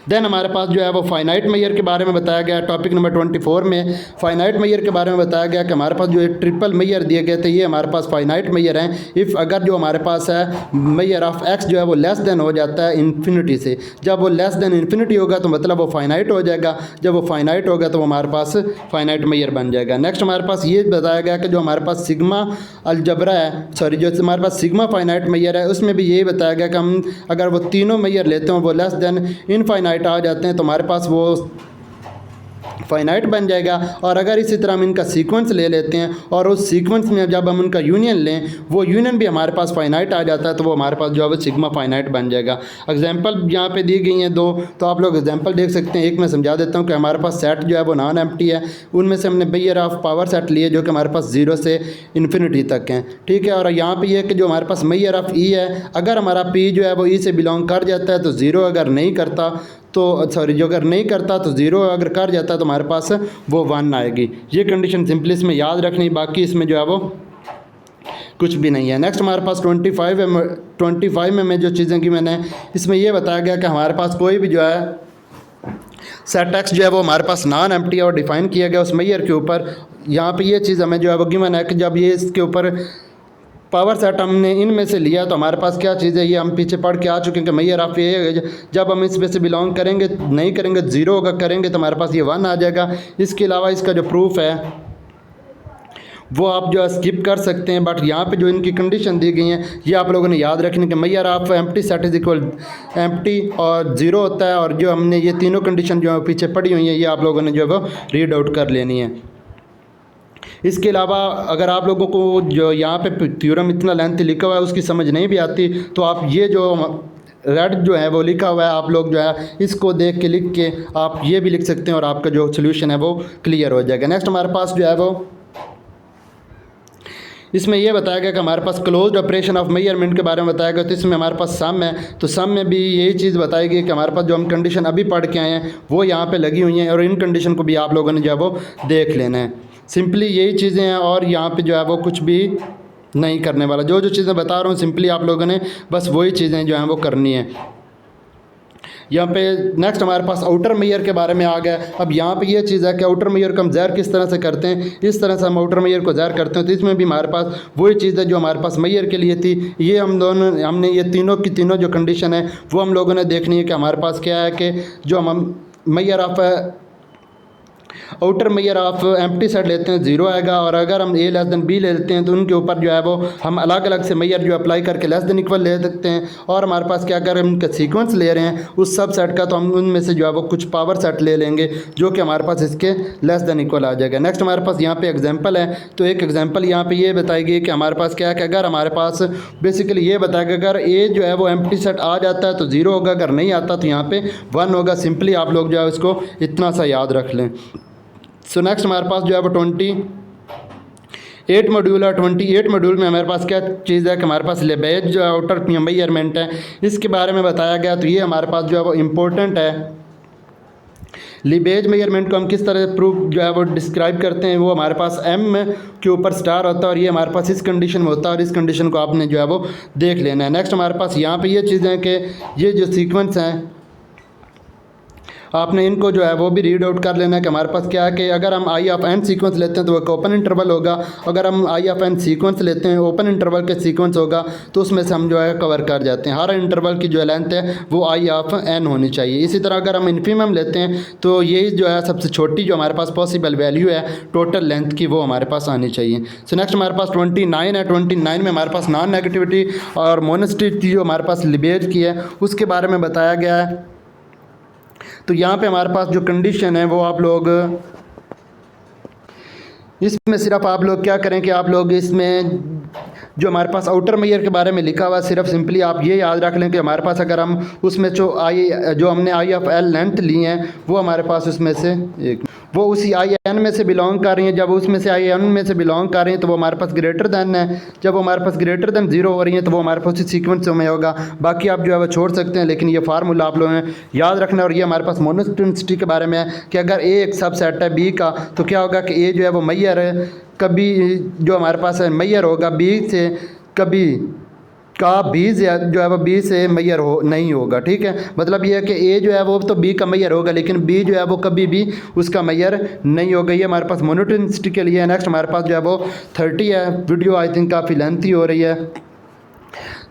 देन हमारे पास जो है वो फाइनाइट मैयर के बारे में बताया गया। टॉपिक नंबर 24 में फाइनाइट मैयर के बारे में बताया गया कि हमारे पास जो एक ट्रिपल मैयर दिए गए थे ये हमारे पास फाइनाइट मैयर हैं। इफ़ अगर जो हमारे पास है मैयर ऑफ एक्स जो है वो लेस देन हो जाता है इन्फिनिटी से, जब वो लेस देन इन्फिनिटी होगा तो मतलब वो फाइनाइट हो जाएगा, जब वो फाइनाइट होगा तो वो हमारे पास फाइनाइट मैयर बन जाएगा। नेक्स्ट हमारे पास ये बताया गया कि जो हमारे पास सिग्मा अलजबरा है, सॉरी जो हमारे पास सिग्मा फाइनाइट मैयर है उसमें भी यही बताया गया कि हम अगर वो तीनों मैयर लेते हैं वो लेस देन इनफाइनाइट आ जाते हैं तो हमारे पास वो फाइनाइट बन जाएगा। और अगर इसी तरह हम इनका सीक्वेंस ले लेते हैं और उस सीक्वेंस में जब हम उनका यूनियन लें वो यूनियन भी हमारे पास फाइनाइट आ जाता है तो वो हमारे पास जो है वो सिग्मा फाइनाइट बन जाएगा। एग्जांपल यहाँ पे दी गई हैं दो, तो आप लोग एग्जांपल देख सकते हैं। एक मैं समझा देता हूँ कि हमारे पास सेट जो है वो नॉन एम्प्टी है, उनमें से हमने मैयर ऑफ पावर सेट लिए जो कि हमारे पास 0 से इन्फिनिटी तक हैं, ठीक है। और यहाँ पर यह कि जो हमारे पास मैयर ऑफ ई है, अगर हमारा पी जो है वो ई से बिलोंग कर जाता है तो 0, अगर नहीं करता तो सॉरी जो अगर नहीं करता तो 0, अगर कर जाता तो हमारे पास वो 1 आएगी। ये कंडीशन सिंपली इसमें याद रखनी, बाकी इसमें जो है वो कुछ भी नहीं है। नेक्स्ट हमारे पास 25 में जो चीज़ें की मैंने इसमें ये बताया गया कि हमारे पास कोई भी जो है सेट एक्स जो है वो हमारे पास नॉन एम्प्टी और डिफाइन किया गया उस मैयर के ऊपर। यहाँ पे ये चीज़ हमें जो है वो गिवन है कि जब ये इसके ऊपर पावर सेट हमने इनमें से लिया तो हमारे पास क्या चीज़ है, ये हम पीछे पढ़ के आ चुके हैं कि मैयर ऑफ ये जब हम इसमें से बिलोंग करेंगे नहीं करेंगे 0 होगा, करेंगे तो हमारे पास ये 1 आ जाएगा। इसके अलावा इसका जो प्रूफ है वो आप जो है स्किप कर सकते हैं, बट यहाँ पे जो इनकी कंडीशन दी गई हैं ये आप लोगों ने याद रखनी कि measure of empty set is equal empty और 0 होता है। और जो हमने ये तीनों कंडीशन जो है पीछे पड़ी हुई हैं ये आप लोगों ने जो है वो रीड आउट कर लेनी है। इसके अलावा अगर आप लोगों को जो यहाँ पे थ्योरम इतना लेंथी लिखा हुआ है उसकी समझ नहीं भी आती तो आप ये जो रेड जो है वो लिखा हुआ है आप लोग जो है इसको देख के लिख के आप ये भी लिख सकते हैं और आपका जो सोल्यूशन है वो क्लियर हो जाएगा। नेक्स्ट हमारे पास जो है वो इसमें यह बताया गया कि हमारे पास क्लोज्ड ऑपरेशन ऑफ मेजरमेंट के बारे में बताया गया, तो इसमें हमारे पास सम है, तो सम में भी यही चीज़ बताई गई कि हमारे पास जो हम कंडीशन अभी पढ़ के आए हैं वो यहाँ पे लगी हुई हैं और इन कंडीशन को भी आप लोगों ने जो है वो देख लेना है। सिंपली यही चीज़ें हैं और यहाँ पे जो है वो कुछ भी नहीं करने वाला, जो चीज़ें बता रहा हूँ सिंपली आप लोगों ने बस वही चीज़ें जो हैं वो करनी है। यहाँ पे नेक्स्ट हमारे पास आउटर मेयर के बारे में आ गया। अब यहाँ पे ये चीज़ है कि आउटर मेयर को हम ज़ाहिर किस तरह से करते हैं, इस तरह से हम आउटर मेयर को ज़ाहिर करते हैं। तो इसमें भी हमारे पास वही चीज़ है जो हमारे पास मेयर के लिए थी। ये हमने ये तीनों की तीनों जो कंडीशन है वो हम लोगों ने देखनी है कि हमारे पास क्या है कि जो हम mayor of outer mayor of empty set लेते हैं 0 आएगा, और अगर हम a लेस देन b ले लेते हैं तो उनके ऊपर जो है वो हम अलग अलग से मेयर जो अप्लाई करके लेस देन इक्वल ले सकते हैं। और हमारे पास क्या अगर हम इनका सीक्वेंस ले रहे हैं उस सब सेट का तो हम उनमें से जो है वो कुछ पावर सेट ले लेंगे जो कि हमारे पास इसके लेस देन इक्वल आ जाएगा। नेक्स्ट हमारे पास यहाँ पे एग्जांपल है, तो एक एग्जांपल यहाँ पे ये बताई गई कि हमारे पास क्या है कि अगर हमारे पास बेसिकली ये बताया कि अगर a जो है वो एम्प्टी सेट आ जाता है तो 0 होगा, अगर नहीं आता तो यहाँ पे 1 होगा। सिंपली आप लोग जो है उसको इतना सा याद रख लें। सो नेक्स्ट हमारे पास जो है वो 28 मॉड्यूल है। 28 मॉड्यूल में हमारे पास क्या चीज़ है कि हमारे पास लेबेज जो आउटर मेजरमेंट है इसके बारे में बताया गया। तो ये हमारे पास जो है वो इम्पोर्टेंट है। लिबेज मेजरमेंट को हम किस तरह से प्रूफ जो है वो डिस्क्राइब करते हैं, वो हमारे पास m के ऊपर स्टार होता है और ये हमारे पास इस कंडीशन में होता है और इस कंडीशन को आपने जो है वो देख लेना है। नेक्स्ट हमारे पास यहाँ पे ये चीज़ें हैं कि ये जो सीक्वेंस हैं आपने इनको जो है वो भी रीड आउट कर लेना है कि हमारे पास क्या है कि अगर हम आई ऑफ एन सीक्वेंस लेते हैं तो वो ओपन इंटरवल होगा, अगर हम आई ऑफ एन सीक्वेंस लेते हैं ओपन इंटरवल के सीक्वेंस होगा तो उसमें से हम जो है कवर कर जाते हैं। हर इंटरवल की जो लेंथ है वो आई ऑफ एन होनी चाहिए। इसी तरह अगर हम इन्फिमम लेते हैं तो यही जो है सबसे छोटी जो हमारे पास पॉसिबल वैल्यू है टोटल लेंथ की वो हमारे पास आनी चाहिए। सो नेक्स्ट हमारे पास 29 है। 29 में हमारे पास नॉन नेगेटिविटी और मोनोस्टिटी जो हमारे पास लिबेज की है उसके बारे में बताया गया है। तो यहाँ पे हमारे पास जो कंडीशन है वो आप लोग इसमें सिर्फ आप लोग क्या करें कि आप लोग इसमें जो हमारे पास आउटर मेयर के बारे में लिखा हुआ सिर्फ सिंपली आप ये याद रख लें कि हमारे पास अगर हम उसमें जो हमने आई ऑफ एल लेंथ ली हैं वो हमारे पास उसमें से एक वो उसी आई एन में से बिलोंग कर रही हैं। जब उसमें से आई एन में से बिलोंग कर रही हैं तो वो हमारे पास ग्रेटर दैन है। जब वो हमारे पास ग्रेटर दैन 0 हो रही हैं तो वो हमारे पास उसी सीक्वेंस में होगा। बाकी आप जो है वो छोड़ सकते हैं, लेकिन ये फार्मूला आप लोगों ने याद रखना है। और ये हमारे पास मोनोटोनिसिटी के बारे में है कि अगर ए एक सब सेट है बी का तो क्या होगा कि ए जो है वो मैयर है, कभी जो हमारे पास है मैयर होगा बी से, कभी का बी जो है वो बी से मैयर हो नहीं होगा। ठीक है, मतलब ये है कि ए जो है वो तो बी का मैयर होगा लेकिन बी जो है वो कभी भी उसका मैयर नहीं होगा। ये हमारे पास मोनोटोनिसिटी के लिए। नेक्स्ट हमारे पास जो है वो 30 है। वीडियो आई थिंक काफ़ी लेंथी हो रही है।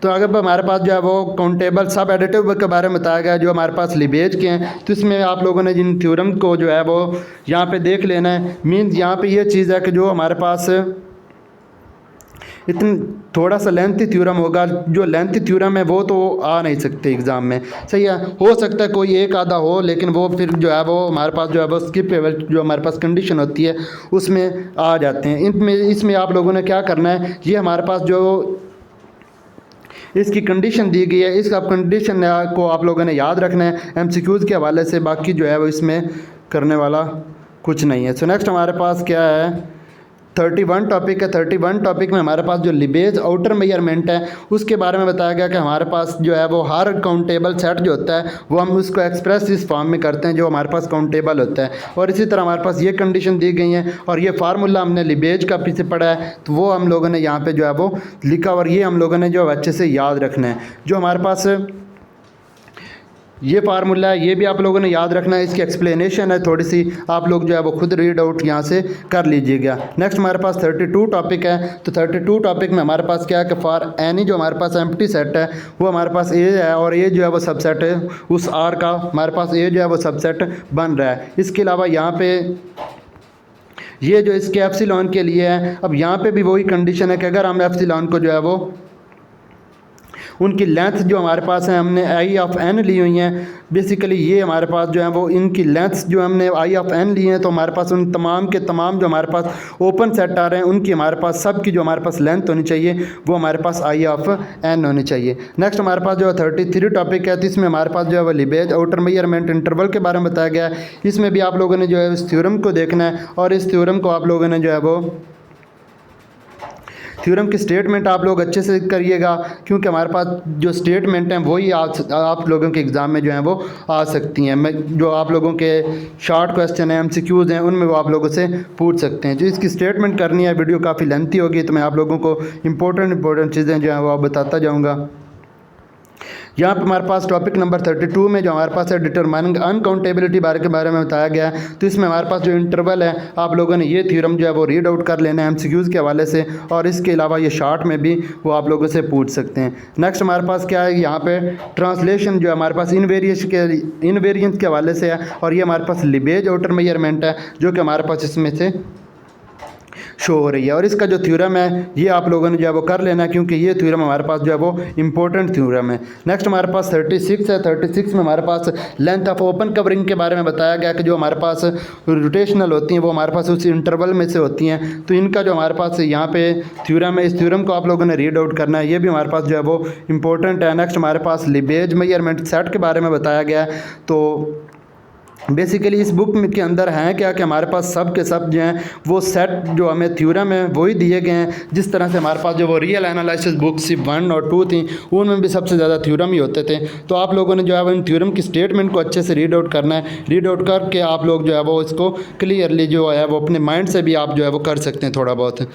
तो अगर हमारे पास जो है वो काउंटेबल सब एडिटिव के बारे में बताया गया जो हमारे पास लिबेज के हैं, तो इसमें आप लोगों ने जिन थ्योरम को जो है वो यहाँ पे देख लेना है। मीन्स यहाँ पे ये चीज़ है कि जो हमारे पास इतनी थोड़ा सा लेंथी थ्योरम होगा, जो लेंथी थ्योरम है वो तो आ नहीं सकते एग्ज़ाम में। सही है, हो सकता है कोई एक आधा हो लेकिन वो फिर जो है वो हमारे पास जो है वो स्किपेबल जो हमारे पास कंडीशन होती है उसमें आ जाते हैं। इसमें आप लोगों ने क्या करना है, ये हमारे पास जो इसकी कंडीशन दी गई है इस कंडीशन को आप लोगों ने याद रखना है एमसीक्यूज़ के हवाले से। बाकी जो है वो इसमें करने वाला कुछ नहीं है। सो नेक्स्ट हमारे पास क्या है 31 टॉपिक है। 31 टॉपिक में हमारे पास जो लिबेज आउटर मेजरमेंट है उसके बारे में बताया गया कि हमारे पास जो है वो हर काउंटेबल सेट जो होता है वो हम उसको एक्सप्रेस इस फॉर्म में करते हैं जो हमारे पास काउंटेबल होता है। और इसी तरह हमारे पास ये कंडीशन दी गई है और ये फार्मूला हमने लिबेज का पीछे पढ़ा है तो वो हम लोगों ने यहाँ पे जो है वो लिखा और ये हम लोगों ने जो अच्छे से याद रखना है। जो हमारे पास ये फार्मूला है ये भी आप लोगों ने याद रखना है। इसकी एक्सप्लेनेशन है थोड़ी सी, आप लोग जो है वो खुद रीड आउट यहाँ से कर लीजिएगा। नेक्स्ट हमारे पास 32 टॉपिक है। तो 32 टॉपिक में हमारे पास क्या है कि फॉर एनी जो हमारे पास एम्प्टी सेट है वो हमारे पास ए है और ये जो है वो सबसेट है उस आर का, हमारे पास ए जो है वो सबसेट बन रहा है। इसके अलावा यहाँ पे ये जो इसके एप्सिलॉन के लिए है, अब यहाँ पे भी वही कंडीशन है कि अगर हम एप्सिलॉन को जो है वो उनकी लेंथ जो हमारे पास है हमने आई ऑफ एन ली हुई हैं। बेसिकली ये हमारे पास जो है वो इनकी लेंथ्स जो हमने आई ऑफ एन ली हैं तो हमारे पास उन तमाम के तमाम जो हमारे पास ओपन सेट आ रहे हैं उनकी हमारे पास सब की जो हमारे पास लेंथ होनी चाहिए वो हमारे पास आई ऑफ एन होनी चाहिए। नेक्स्ट हमारे पास जो है 33 टॉपिक है तो इसमें हमारे पास जो है वो लिबेज आउटर मेजरमेंट इंटरवल के बारे में बताया गया है। इसमें भी आप लोगों ने जो है इस थ्योरम को देखना है और इस थ्योरम को आप लोगों ने जो है वो थ्योरम की स्टेटमेंट आप लोग अच्छे से करिएगा क्योंकि हमारे पास जो स्टेटमेंट हैं वही आप लोगों के एग्ज़ाम में जो है वो आ सकती हैं। मैं जो आप लोगों के शॉर्ट क्वेश्चन हैं MCQs हैं उनमें वो आप लोगों से पूछ सकते हैं। जो इसकी स्टेटमेंट करनी है वीडियो काफ़ी लेंथी होगी तो मैं आप लोगों को इंपॉर्टेंट चीज़ें जो हैं वो बताता जाऊँगा। यहाँ पे हमारे पास टॉपिक नंबर 32 में जो हमारे पास है डिटरमाइनिंग अनकाउंटेबिलिटी के बारे में बताया गया है। तो इसमें हमारे पास जो इंटरवल है आप लोगों ने ये थ्योरम जो है वो रीड आउट कर लेना है MCQs के हवाले से और इसके अलावा ये शॉर्ट में भी वो आप लोगों से पूछ सकते हैं। नेक्स्ट हमारे पास क्या है यहाँ पे ट्रांसलेशन जो हमारे पास इनवेरियंस के हवाले से है और ये हमारे पास लिबेज आउटर मेजरमेंट है जो कि हमारे पास इसमें से शो हो रही है। और इसका जो थ्योरम है ये आप लोगों ने जो है वो कर लेना है क्योंकि ये थ्योरम हमारे पास जो है वो इंपॉर्टेंट थ्योरम है। नेक्स्ट हमारे पास 36 है। 36 में हमारे पास लेंथ ऑफ ओपन कवरिंग के बारे में बताया गया कि जो हमारे पास रोटेशनल होती हैं वो हमारे पास उस इंटरवल में से होती हैं। तो इनका जो हमारे पास यहाँ पे थ्योरम है इस थ्योरम को आप लोगों ने रीड आउट करना है, ये भी हमारे पास जो है वो इंपॉर्टेंट है। नेक्स्ट हमारे पास लिबेज मेजरमेंट सेट के बारे में बताया गया है। तो बेसिकली इस बुक में के अंदर हैं क्या कि हमारे पास सब के सब जो हैं वो सेट जो हमें थ्योरम है वही दिए गए हैं। जिस तरह से हमारे पास जो वो रियल एनालिसिस बुक सिर्फ 1 और 2 थी उनमें भी सबसे ज़्यादा थ्योरम ही होते थे। तो आप लोगों ने जो है वो इन थ्योरम की स्टेटमेंट को अच्छे से रीड आउट करना है। रीड आउट करके आप लोग जो है वो इसको क्लियरली जो है वो अपने माइंड से भी आप जो है वो कर सकते हैं थोड़ा बहुत।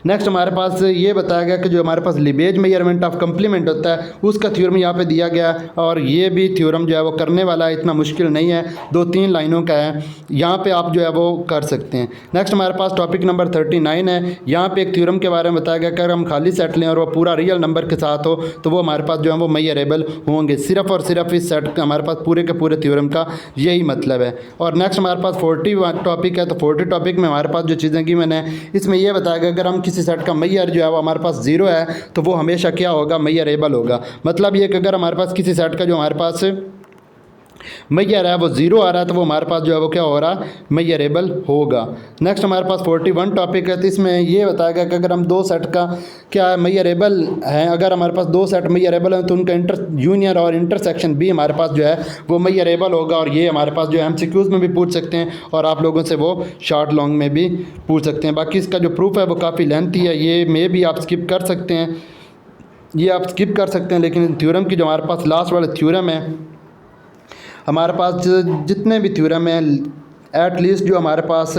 नेक्स्ट हमारे पास ये बताया गया कि जो हमारे पास लिबेज मेजरमेंट ऑफ कंप्लीमेंट होता है उसका थ्योरम यहाँ पे दिया गया और ये भी थ्योरम जो है वो करने वाला है, इतना मुश्किल नहीं है, 2-3 लाइनों का है, यहाँ पे आप जो है वो कर सकते हैं। नेक्स्ट हमारे पास टॉपिक नंबर 39 है। यहाँ पे एक थ्योरम के बारे में बताया गया कि अगर हम खाली सेट लें और वो पूरा रियल नंबर के साथ हो तो वो हमारे पास जो है वो मेजरेबल होंगे। सिर्फ और सिर्फ इस सेट का हमारे पास पूरे के पूरे थ्योरम का यही मतलब है। और नेक्स्ट हमारे पास 40 टॉपिक है। तो 40 टॉपिक में हमारे पास जो चीज़ें की मैंने इसमें यह बताया गया अगर हम किसी सेट का मैयर जो है वो हमारे पास 0 है तो वो हमेशा क्या होगा, मेजरेबल होगा। मतलब ये कि अगर हमारे पास किसी सेट का जो हमारे पास मैयर है वो 0 आ रहा है तो वो हमारे पास जो है वो क्या हो रहा है, मेजरेबल होगा। नेक्स्ट हमारे पास 41 टॉपिक है। तो इसमें ये बताया गया कि अगर हम 2 सेट का क्या मेजरेबल है, अगर हमारे पास 2 सेट मेजरेबल हैं तो उनका यूनियन और इंटरसेक्शन भी हमारे पास जो है वो मेजरेबल होगा। और ये हमारे पास जो है MCQs में भी पूछ सकते हैं और आप लोगों से वो शॉर्ट लॉन्ग में भी पूछ सकते हैं। बाकी इसका जो प्रूफ है वो काफ़ी लेंथी है, ये में भी आप स्किप कर सकते हैं, ये आप स्किप कर सकते हैं। लेकिन थ्योरम की जो हमारे पास लास्ट वाला थ्योरम है, हमारे पास जितने भी थ्योरम हैं एटलीस्ट जो हमारे पास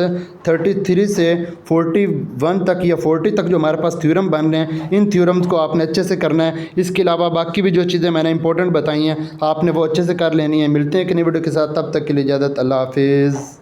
33 से 41 तक या 40 तक जो हमारे पास थ्योरम बन रहे हैं, इन थ्योरम्स को आपने अच्छे से करना है। इसके अलावा बाकी भी जो चीज़ें मैंने इंपॉर्टेंट बताई हैं आपने वो अच्छे से कर लेनी है। मिलते हैं एक नई वीडियो के साथ, तब तक के लिए इजाज़त, अल्लाह हाफिज़।